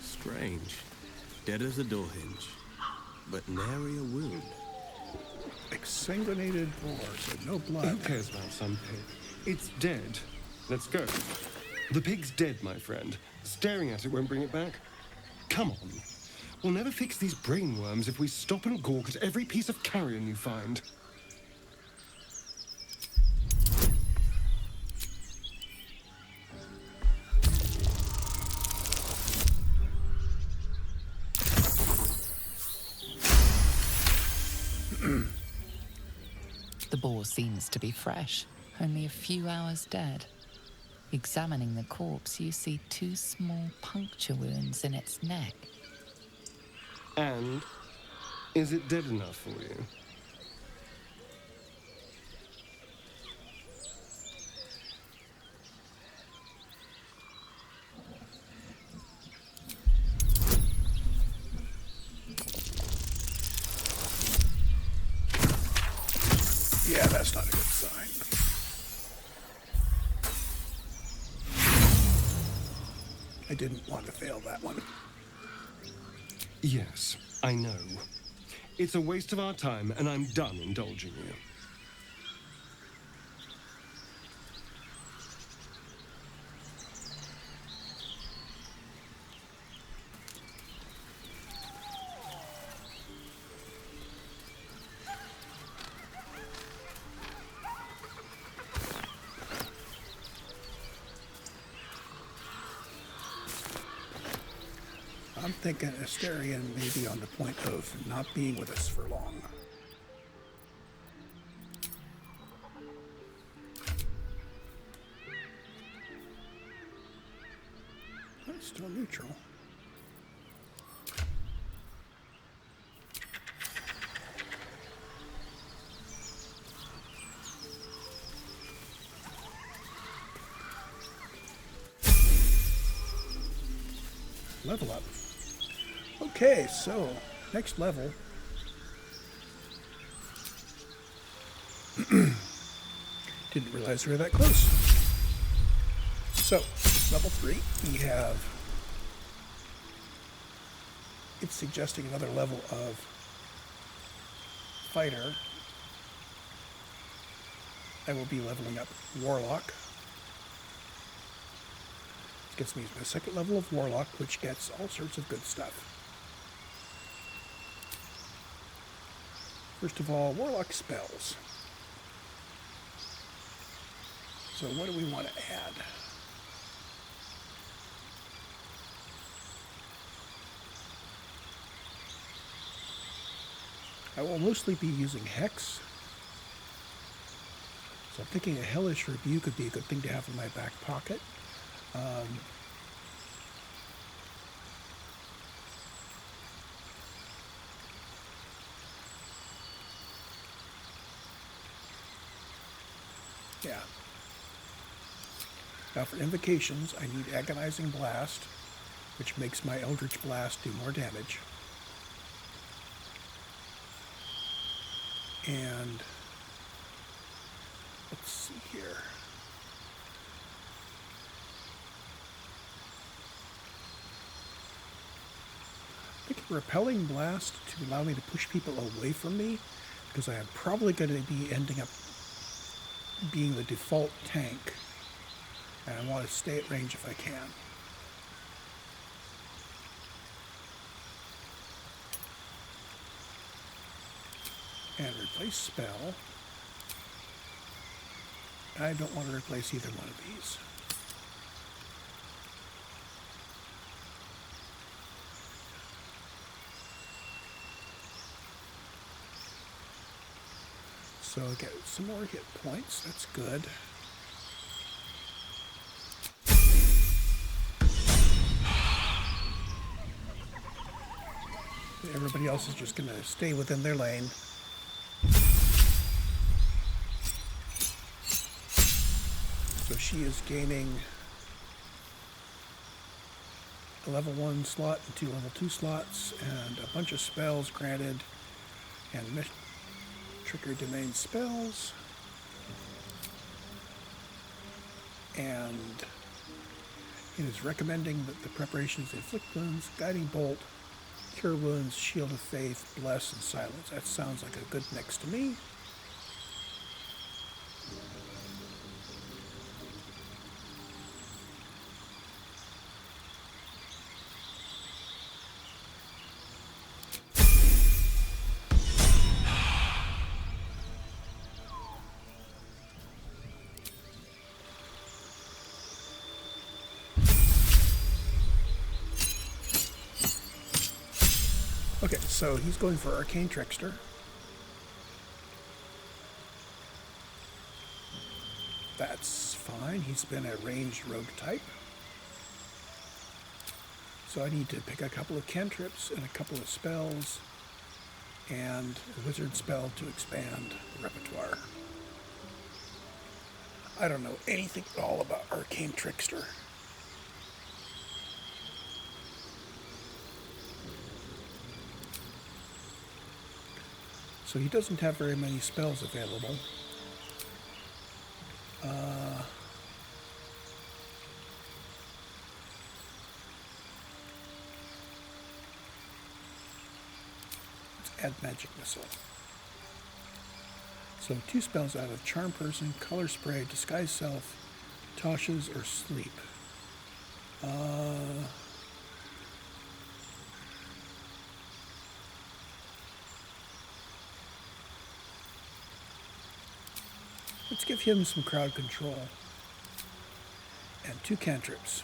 Strange. Dead as a door hinge, but nary a wound. Exsanguinated boar, so no blood. Who cares about some pig? It's dead. Let's go. The pig's dead, my friend. Staring at it won't bring it back. Come on. We'll never fix these brainworms if we stop and gawk at every piece of carrion you find. The boar seems to be fresh, only a few hours dead. Examining the corpse, you see 2 small puncture wounds in its neck. And is it dead enough for you? Yeah, that's not a good sign. I didn't want to fail that one. Yes, I know. It's a waste of our time, and I'm done indulging you. I'm thinking Asterion may be on the point of not being with us for long. That's still neutral. Level up. Okay, so next level. Didn't realize we were that close. So, level 3, we have. It's suggesting another level of fighter. I will be leveling up Warlock. Gets me my second level of Warlock, which gets all sorts of good stuff. First of all, warlock spells. So what do we want to add? I will mostly be using Hex. So I'm thinking a Hellish Rebuke would be a good thing to have in my back pocket. Yeah. Now for invocations, I need Agonizing Blast, which makes my Eldritch Blast do more damage. And let's see here. I think Repelling Blast to allow me to push people away from me, because I am probably going to be ending up being the default tank. And I want to stay at range if I can. And replace spell. I don't want to replace either one of these. So I get some more hit points. That's good. Everybody else is just going to stay within their lane. So she is gaining a level 1 slot and 2 level 2 slots, and a bunch of spells granted, and trigger domain spells. And it is recommending that the preparations inflict wounds, guiding bolt, cure wounds, shield of faith, bless, and silence. That sounds like a good mix to me. Okay, so he's going for Arcane Trickster. That's fine. He's been a ranged rogue type. So I need to pick a couple of cantrips and a couple of spells and a wizard spell to expand the repertoire. I don't know anything at all about Arcane Trickster. So he doesn't have very many spells available. Let's add Magic Missile. So 2 spells out of Charm Person, Color Spray, Disguise Self, Toshes, or Sleep. Let's give him some crowd control. And 2 cantrips.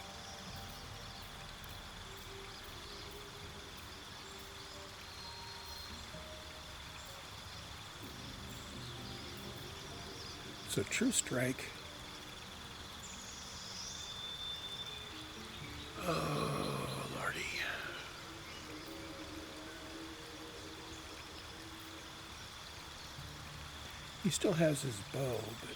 So True Strike. Oh, lordy. He still has his bow, but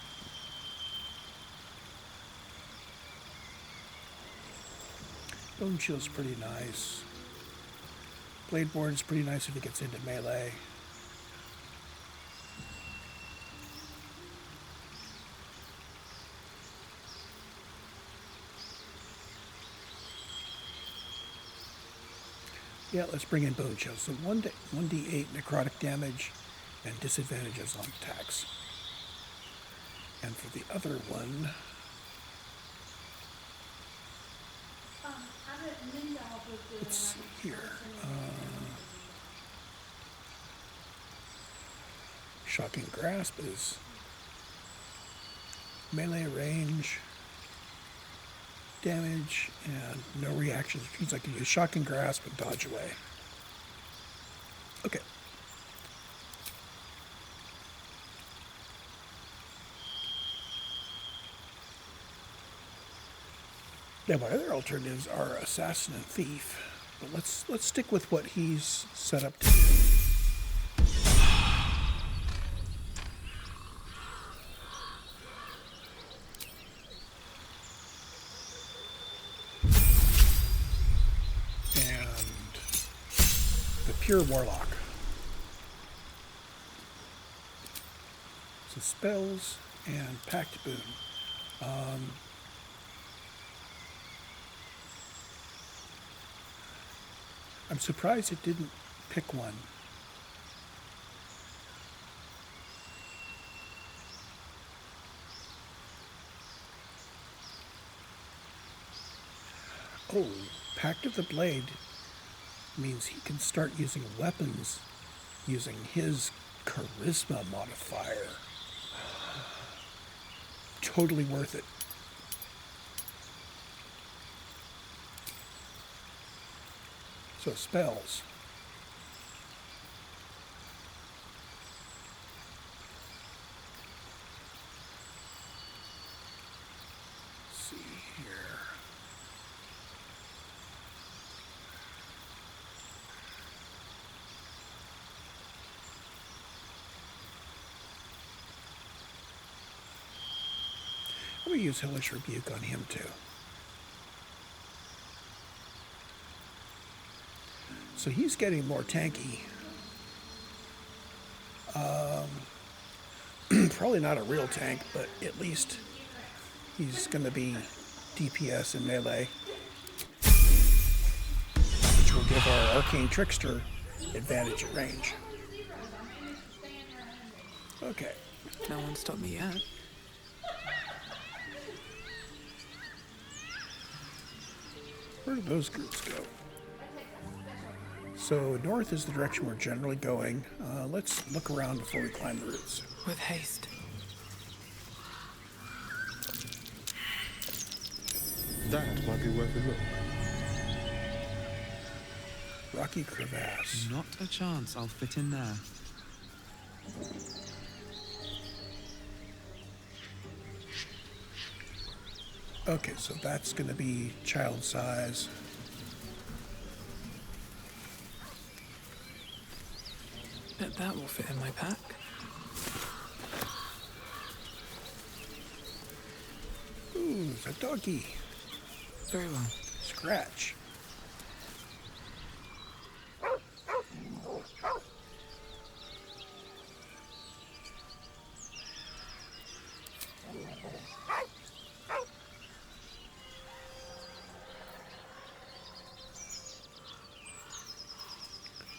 Bone Shield's pretty nice. Blade Ward's pretty nice if he gets into melee. Yeah, let's bring in Bone Shield. So 1d8 necrotic damage and disadvantages on attacks. And for the other one, let's see here. Shocking Grasp is melee range, damage, and no reactions, which means I can use Shocking Grasp and dodge away. Okay. Now, my other alternatives are Assassin and Thief, but let's stick with what he's set up to do. And the Pure Warlock. So spells and Pact Boon. I'm surprised it didn't pick one. Oh, Pact of the Blade means he can start using weapons using his charisma modifier. Totally worth it. So spells. Let's see here. I'm going to use Hellish Rebuke on him too. So he's getting more tanky. Probably not a real tank, but at least he's going to be DPS and melee, which will give our Arcane Trickster advantage at range. Okay. No one stopped me yet. Where do those groups go? So north is the direction we're generally going. Let's look around before we climb the roots. With haste. That might be worth a look. Rocky crevasse. Not a chance I'll fit in there. Okay, so that's going to be child size. Bet that will fit in my pack. Ooh, it's a doggy. Very well. Scratch.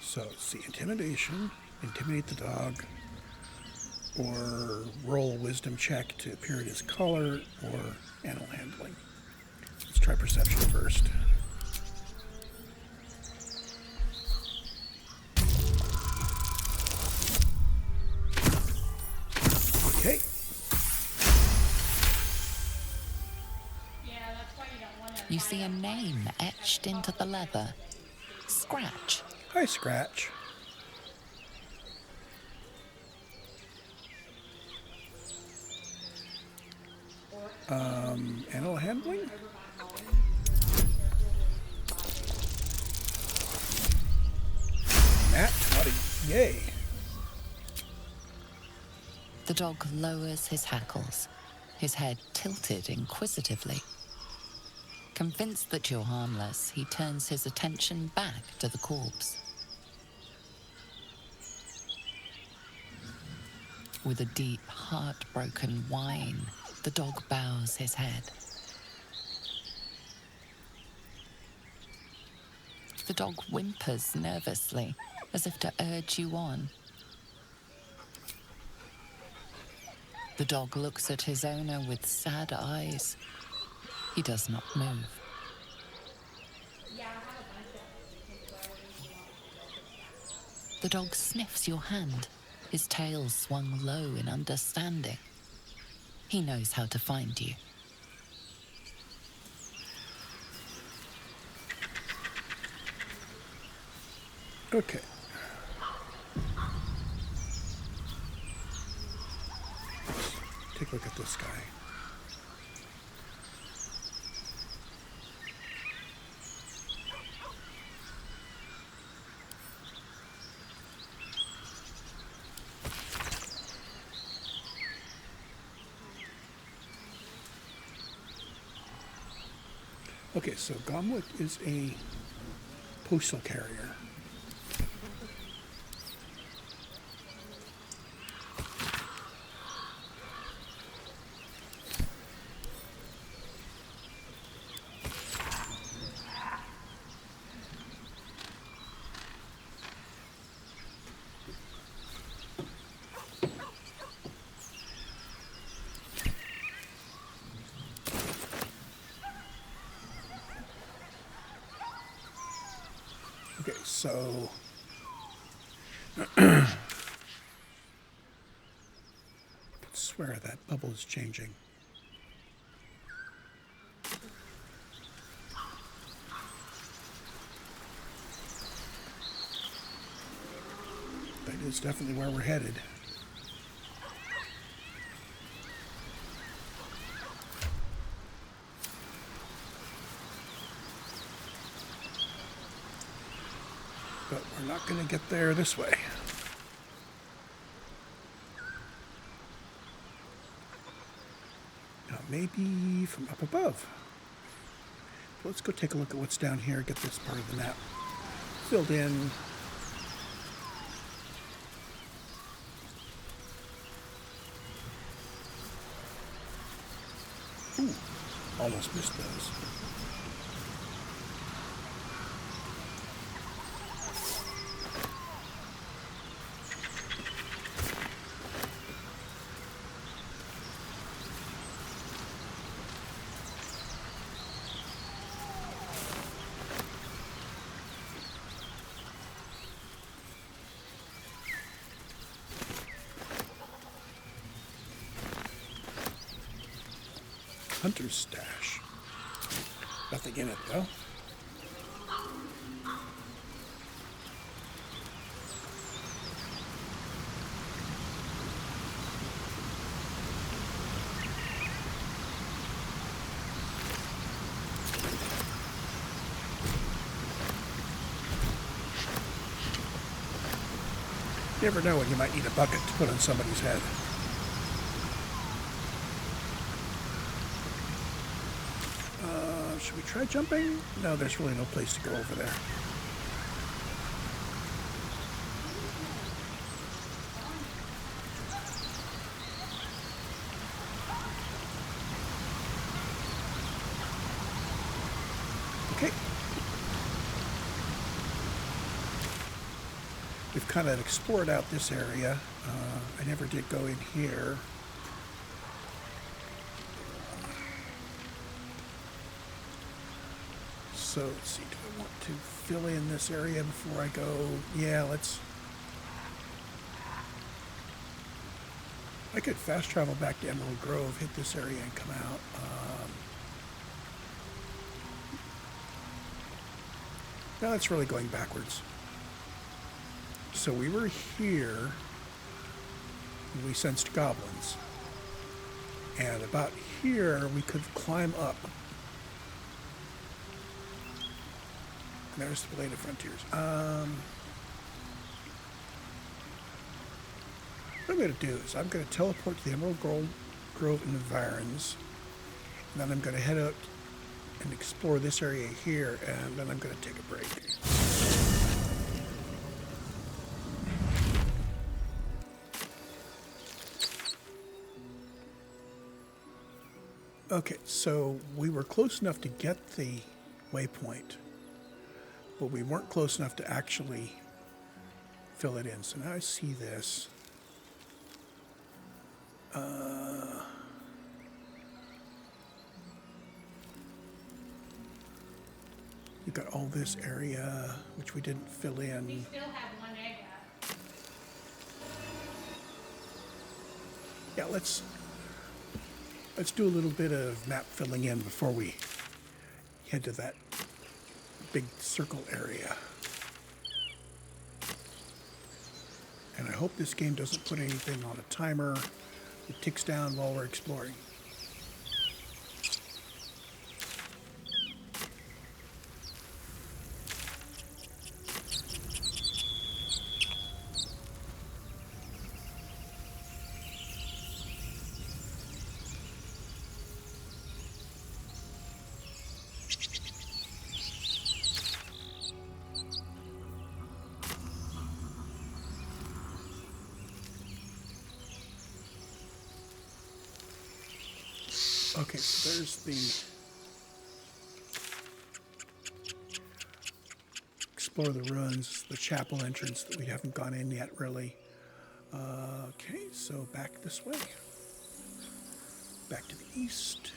So, see, intimidation, intimidate the dog, or roll a wisdom check to appear at his collar, or animal handling. Let's try perception first. Okay. You see a name etched into the leather. Scratch. Hi, Scratch. Animal handling? Nat 20. Yay. The dog lowers his hackles, his head tilted inquisitively. Convinced that you're harmless, he turns his attention back to the corpse. With a deep, heartbroken whine, the dog bows his head. The dog whimpers nervously, as if to urge you on. The dog looks at his owner with sad eyes. He does not move. The dog sniffs your hand, His tail swung low in understanding. He knows how to find you. Okay. Let's take a look at this guy. Okay, so Gomlet is a postal carrier. Okay, so I swear that bubble is changing. That is definitely where we're headed. But we're not going to get there this way. Now, maybe from up above. Let's go take a look at what's down here, get this part of the map filled in. Ooh, almost missed those. Hunter's stash. Nothing in it, though. You never know when you might need a bucket to put on somebody's head. Should we try jumping? No, there's really no place to go over there. Okay. We've kind of explored out this area. I never did go in here. So let's see, do I want to fill in this area before I go? Yeah, let's... I could fast travel back to Emerald Grove, hit this area and come out. No, it's really going backwards. So we were here and we sensed goblins. And about here we could climb up. There's the Belated Frontiers. What I'm going to do is I'm going to teleport to the Emerald Grove environs, and then I'm going to head out and explore this area here, and then I'm going to take a break. Okay, so we were close enough to get the waypoint, but we weren't close enough to actually fill it in. So now I see this. You've got all this area, which we didn't fill in. We still have one egg let's do a little bit of map filling in before we head to that big circle area. And I hope this game doesn't put anything on a timer that ticks down while we're exploring. Okay, so there's the explore the ruins, the chapel entrance that we haven't gone in yet, really. Okay, so back this way. Back to the east.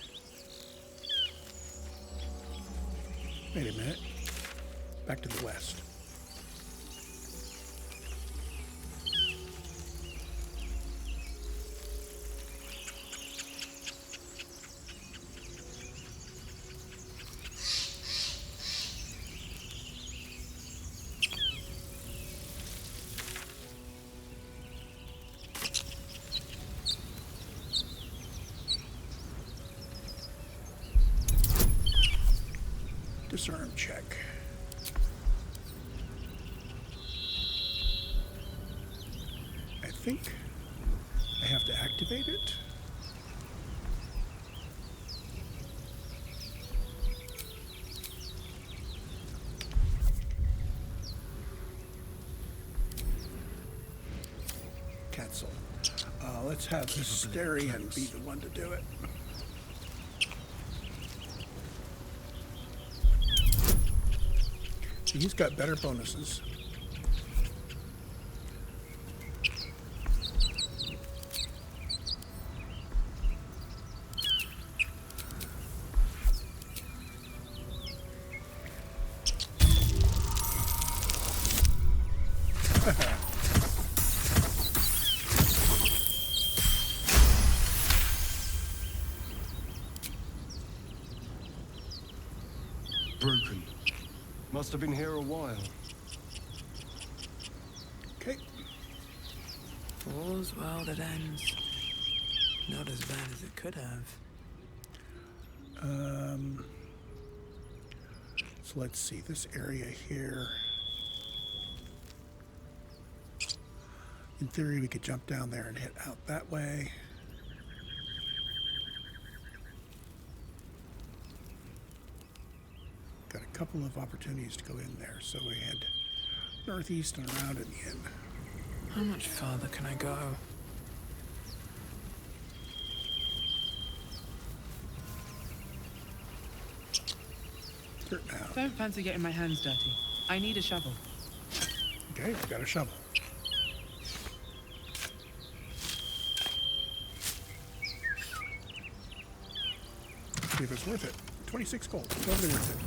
Wait a minute. Back to the west. Disarm check. I think I have to activate it. Cancel. Let's have Hysterian be the one to do it. He's got better bonuses. Broken. Must have been here a while. Okay. All's well that ends. Not as bad as it could have. So let's see, this area here. In theory, we could jump down there and head out that way. Got a couple of opportunities to go in there, so we head northeast and around in the end. How much farther can I go? Dirt now. Don't fancy getting my hands dirty. I need a shovel. Okay, we got a shovel. See if it's worth it. 26 gold. Totally worth it.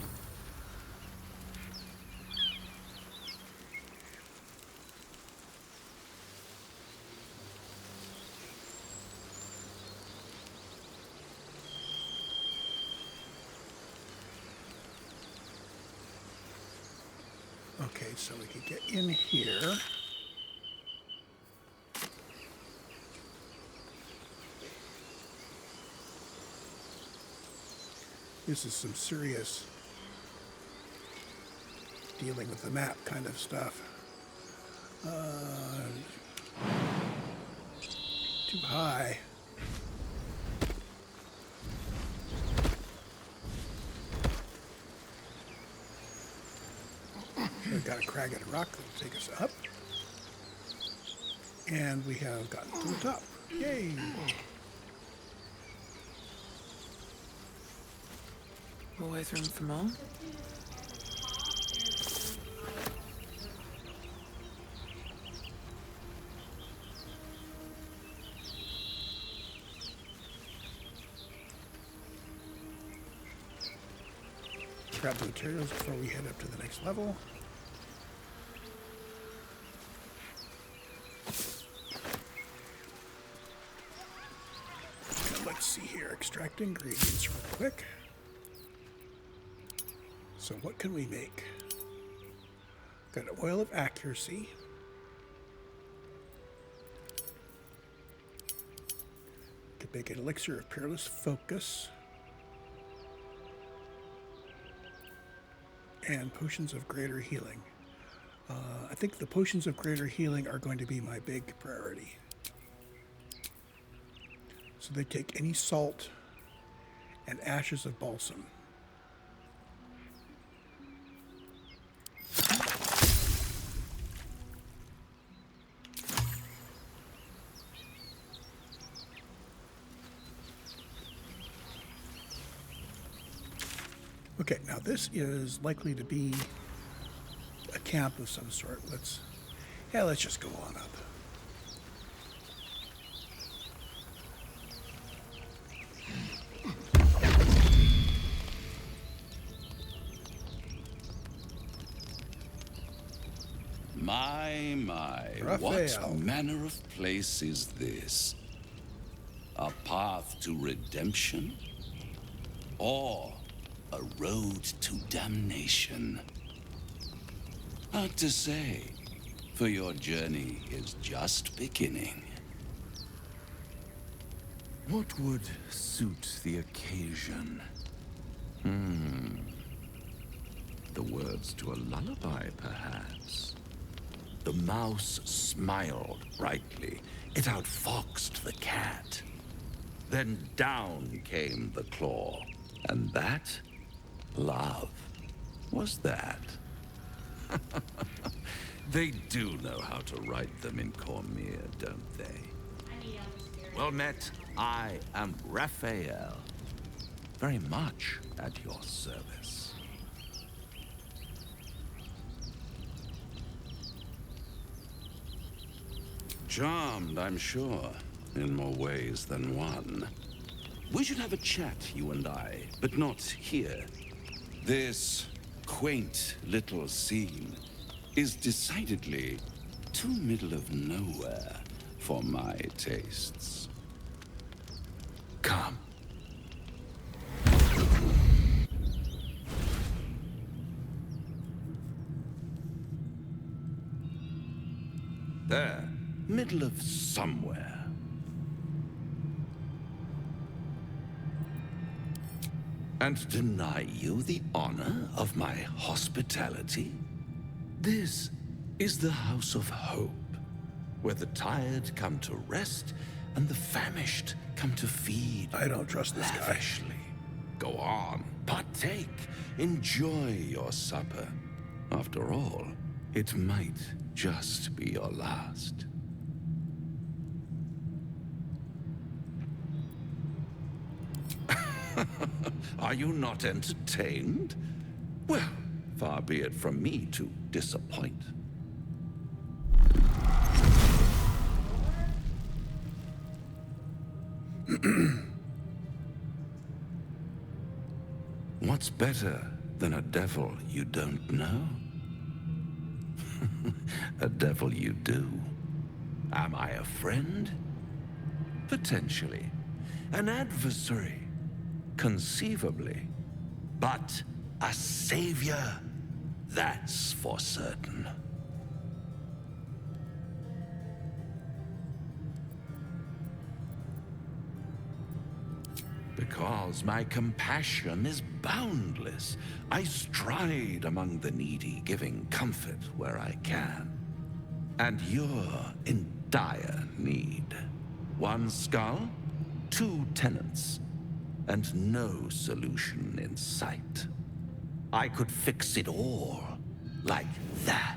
Okay, so we can get in here. This is some serious dealing with the map kind of stuff. Too high. We've got a crag and a rock that will take us up. And we have gotten to the top. Yay! Always room for more? Grab the materials before we head up to the next level. craft ingredients real quick. So what can we make? Got an oil of accuracy. Could make an elixir of peerless focus. And potions of greater healing. I think the potions of greater healing are going to be my big priority. So they take any salt and ashes of balsam. Okay, now this is likely to be a camp of some sort. Let's just go on up. My, Raphael. what manner of place is this? A path to redemption? Or a road to damnation? Hard to say, for your journey is just beginning. What would suit the occasion? The words to a lullaby, perhaps. The mouse smiled brightly. It outfoxed the cat. Then down came the claw. And that, love, was that. They do know how to write them in Cormier, don't they? Well met, I am Raphael. Very much at your service. Charmed, I'm sure, in more ways than one. We should have a chat, you and I, but not here. This quaint little scene is decidedly too middle of nowhere for my tastes. Come. There, middle of somewhere. And deny you the honor of my hospitality? This is the House of Hope, where the tired come to rest and the famished come to feed. I don't trust this guy. Go on, partake, enjoy your supper. After all, it might just be your last. Are you not entertained? Well, far be it from me to disappoint. What's better than a devil you don't know? A devil you do. Am I a friend? Potentially. An adversary? Conceivably. But a savior? That's for certain. Because my compassion is boundless. I stride among the needy, giving comfort where I can. And you're in dire need. One skull, 2 tenants, and no solution in sight. I could fix it all, like that.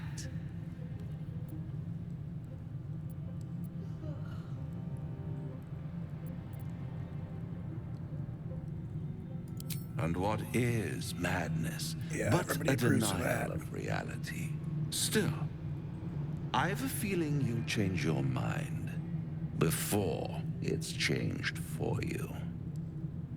And what is madness but a denial of reality? Still, I have a feeling you'll change your mind before it's changed for you.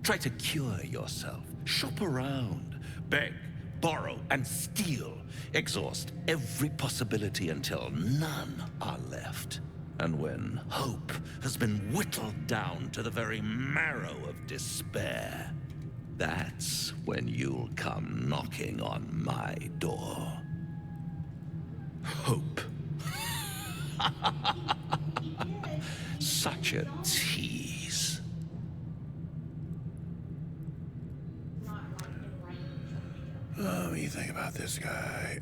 Try to cure yourself, shop around, beg, borrow, and steal. Exhaust every possibility until none are left. And when hope has been whittled down to the very marrow of despair, that's when you'll come knocking on my door. Hope. Such a tease. What do you think about this guy?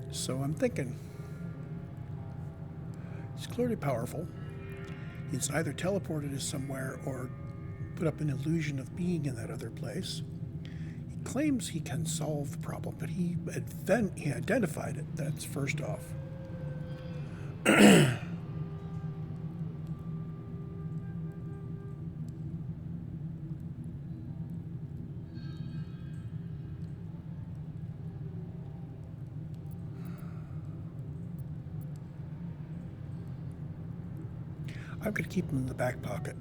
So I'm thinking, he's clearly powerful. He's either teleported us somewhere or put up an illusion of being in that other place. He claims he can solve the problem, but he identified it. That's first off. I'm going to keep him in the back pocket.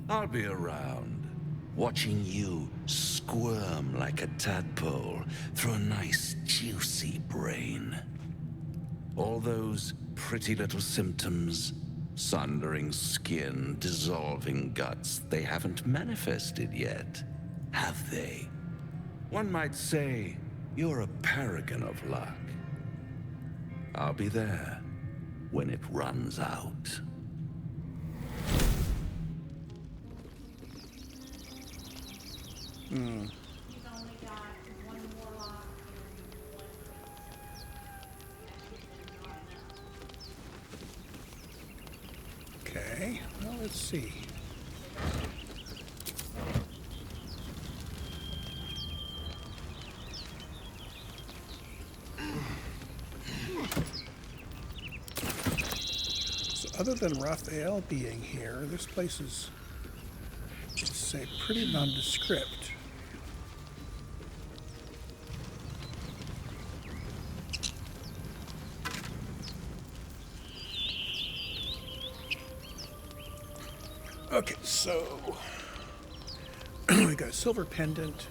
I'll be around, watching you squirm like a tadpole through a nice, juicy brain. All those pretty little symptoms, sundering skin, dissolving guts, they haven't manifested yet, have they? One might say you're a paragon of luck. I'll be there when it runs out. Okay, well, let's see. So other than Raphael being here, this place is, let's say, pretty nondescript. Okay, so we got a silver pendant,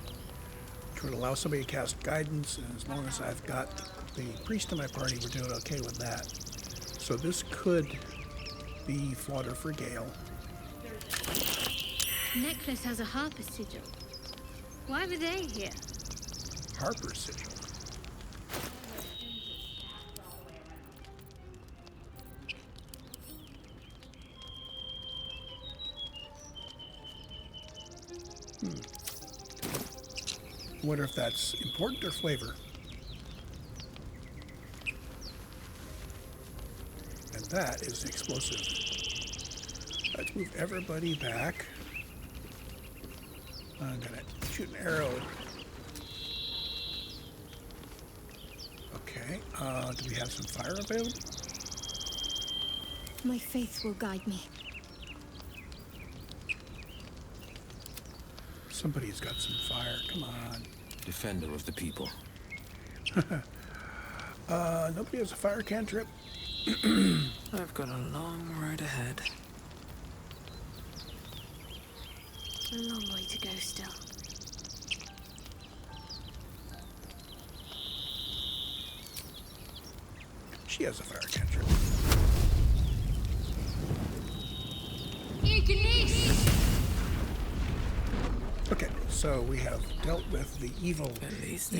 which would allow somebody to cast guidance, and as long as I've got the priest in my party, we're doing okay with that. So this could be fodder for Gale. Necklace has a Harper sigil. Why were they here? Harper sigil. Wonder if that's important or flavor. And that is explosive. Let's move everybody back. I'm gonna shoot an arrow. Okay, do we have some fire available? My faith will guide me. Somebody's got some fire, come on. Defender of the people. Nobody has a fire cantrip. I've got a long road ahead. A long way to go still. She has a fire cantrip. Okay, so we have dealt with the evil barrels.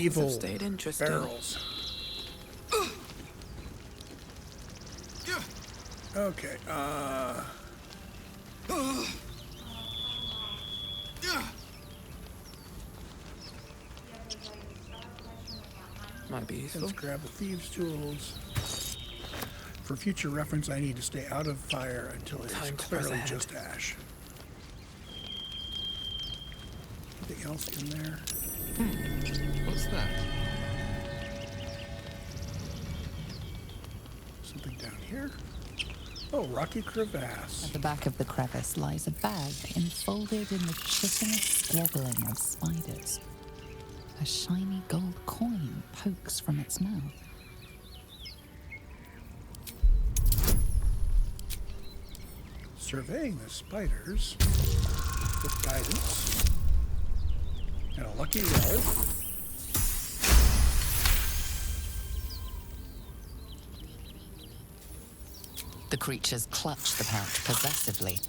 Okay, Might be useful. let's grab the thieves' tools. For future reference, I need to stay out of fire until it's Time to press clearly ahead. just ash. Anything else in there? What's that? Something down here? Oh, rocky crevasse. At the back of the crevice lies a bag enfolded in the chitinous squabbling of spiders. A shiny gold coin pokes from its mouth. Surveying the spiders with guidance and a lucky roll. The creatures clutch the pouch possessively.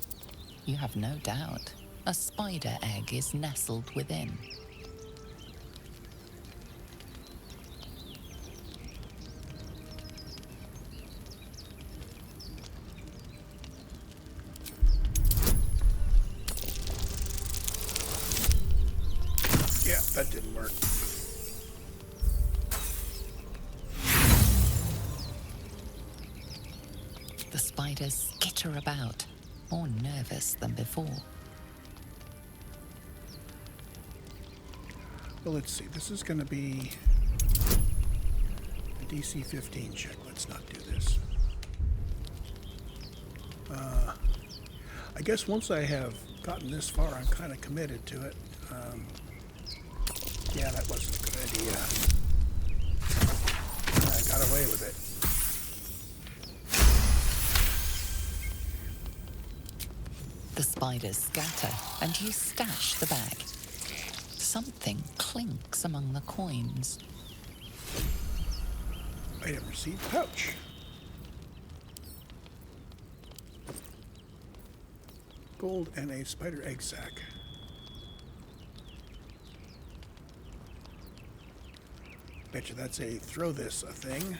You have no doubt. A spider egg is nestled within. Yeah, that didn't work. The spiders skitter about, more nervous than before. Well, let's see. This is going to be a DC 15 check. Let's not do this. I guess once I have gotten this far, I'm kind of committed to it. Yeah, that wasn't a good idea. I got away with it. The spiders scatter, and you stash the bag. Something clinks among the coins. Item received pouch. Gold and a spider egg sac. Betcha that's a throw this a thing.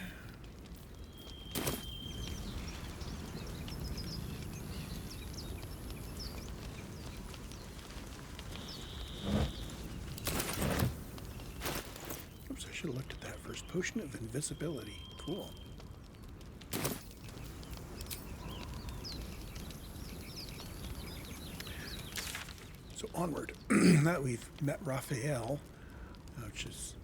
Oops, I should have looked at that first. Potion of invisibility. Cool. So onward. Now that we've met Raphael, which is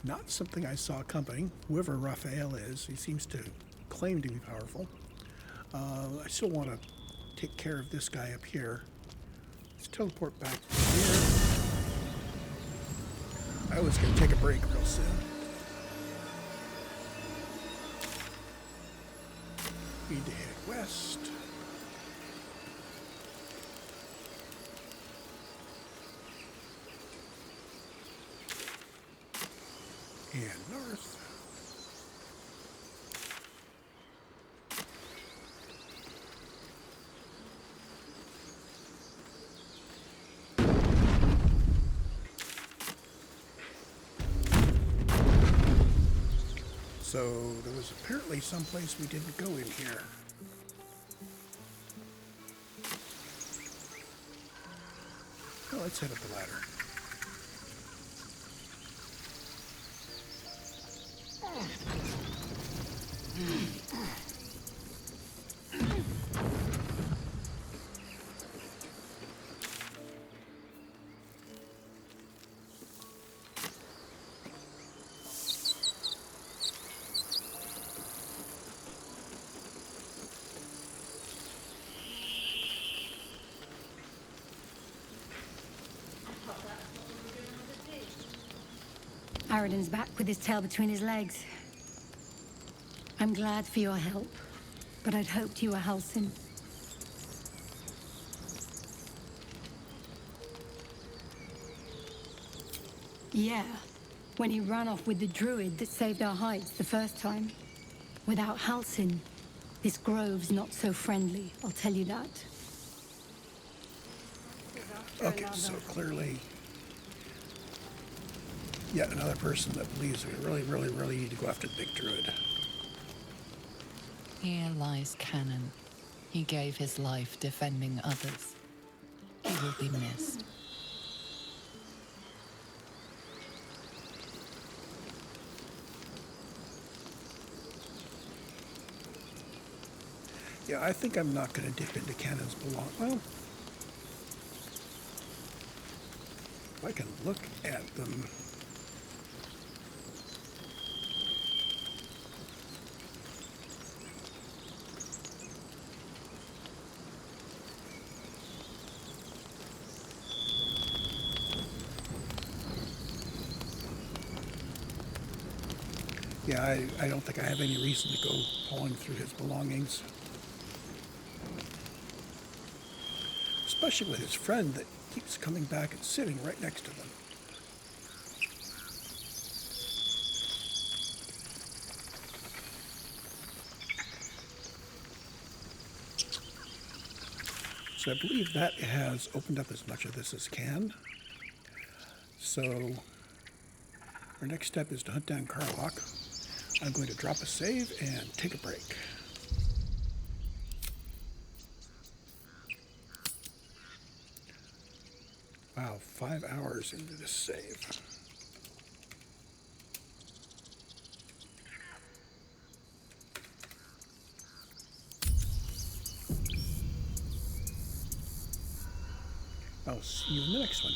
not something I saw coming. Whoever Raphael is, he seems to claim to be powerful. I still want to take care of this guy up here. Let's teleport back here. I was going to take a break real soon. Need to head west. And north. So there was apparently someplace we didn't go in here. Well, let's head up the ladder. Aradin's back with his tail between his legs. I'm glad for your help, but I'd hoped you were Halsin. Yeah, when he ran off with the druid that saved our hides the first time. Without Halsin, this grove's not so friendly, I'll tell you that. Okay, so clearly yet another person that believes we really need to go after the big druid. Here lies Cannon. He gave his life defending others. He will be missed. Yeah, I think I'm not going to dip into Cannon's belong. Well, if I can look at them. Yeah, I don't think I have any reason to go pulling through his belongings. Especially with his friend that keeps coming back and sitting right next to them. So I believe that has opened up as much of this as can. So our next step is to hunt down Karlach. I'm going to drop a save and take a break. Wow, 5 hours into this save. I'll see you in the next one.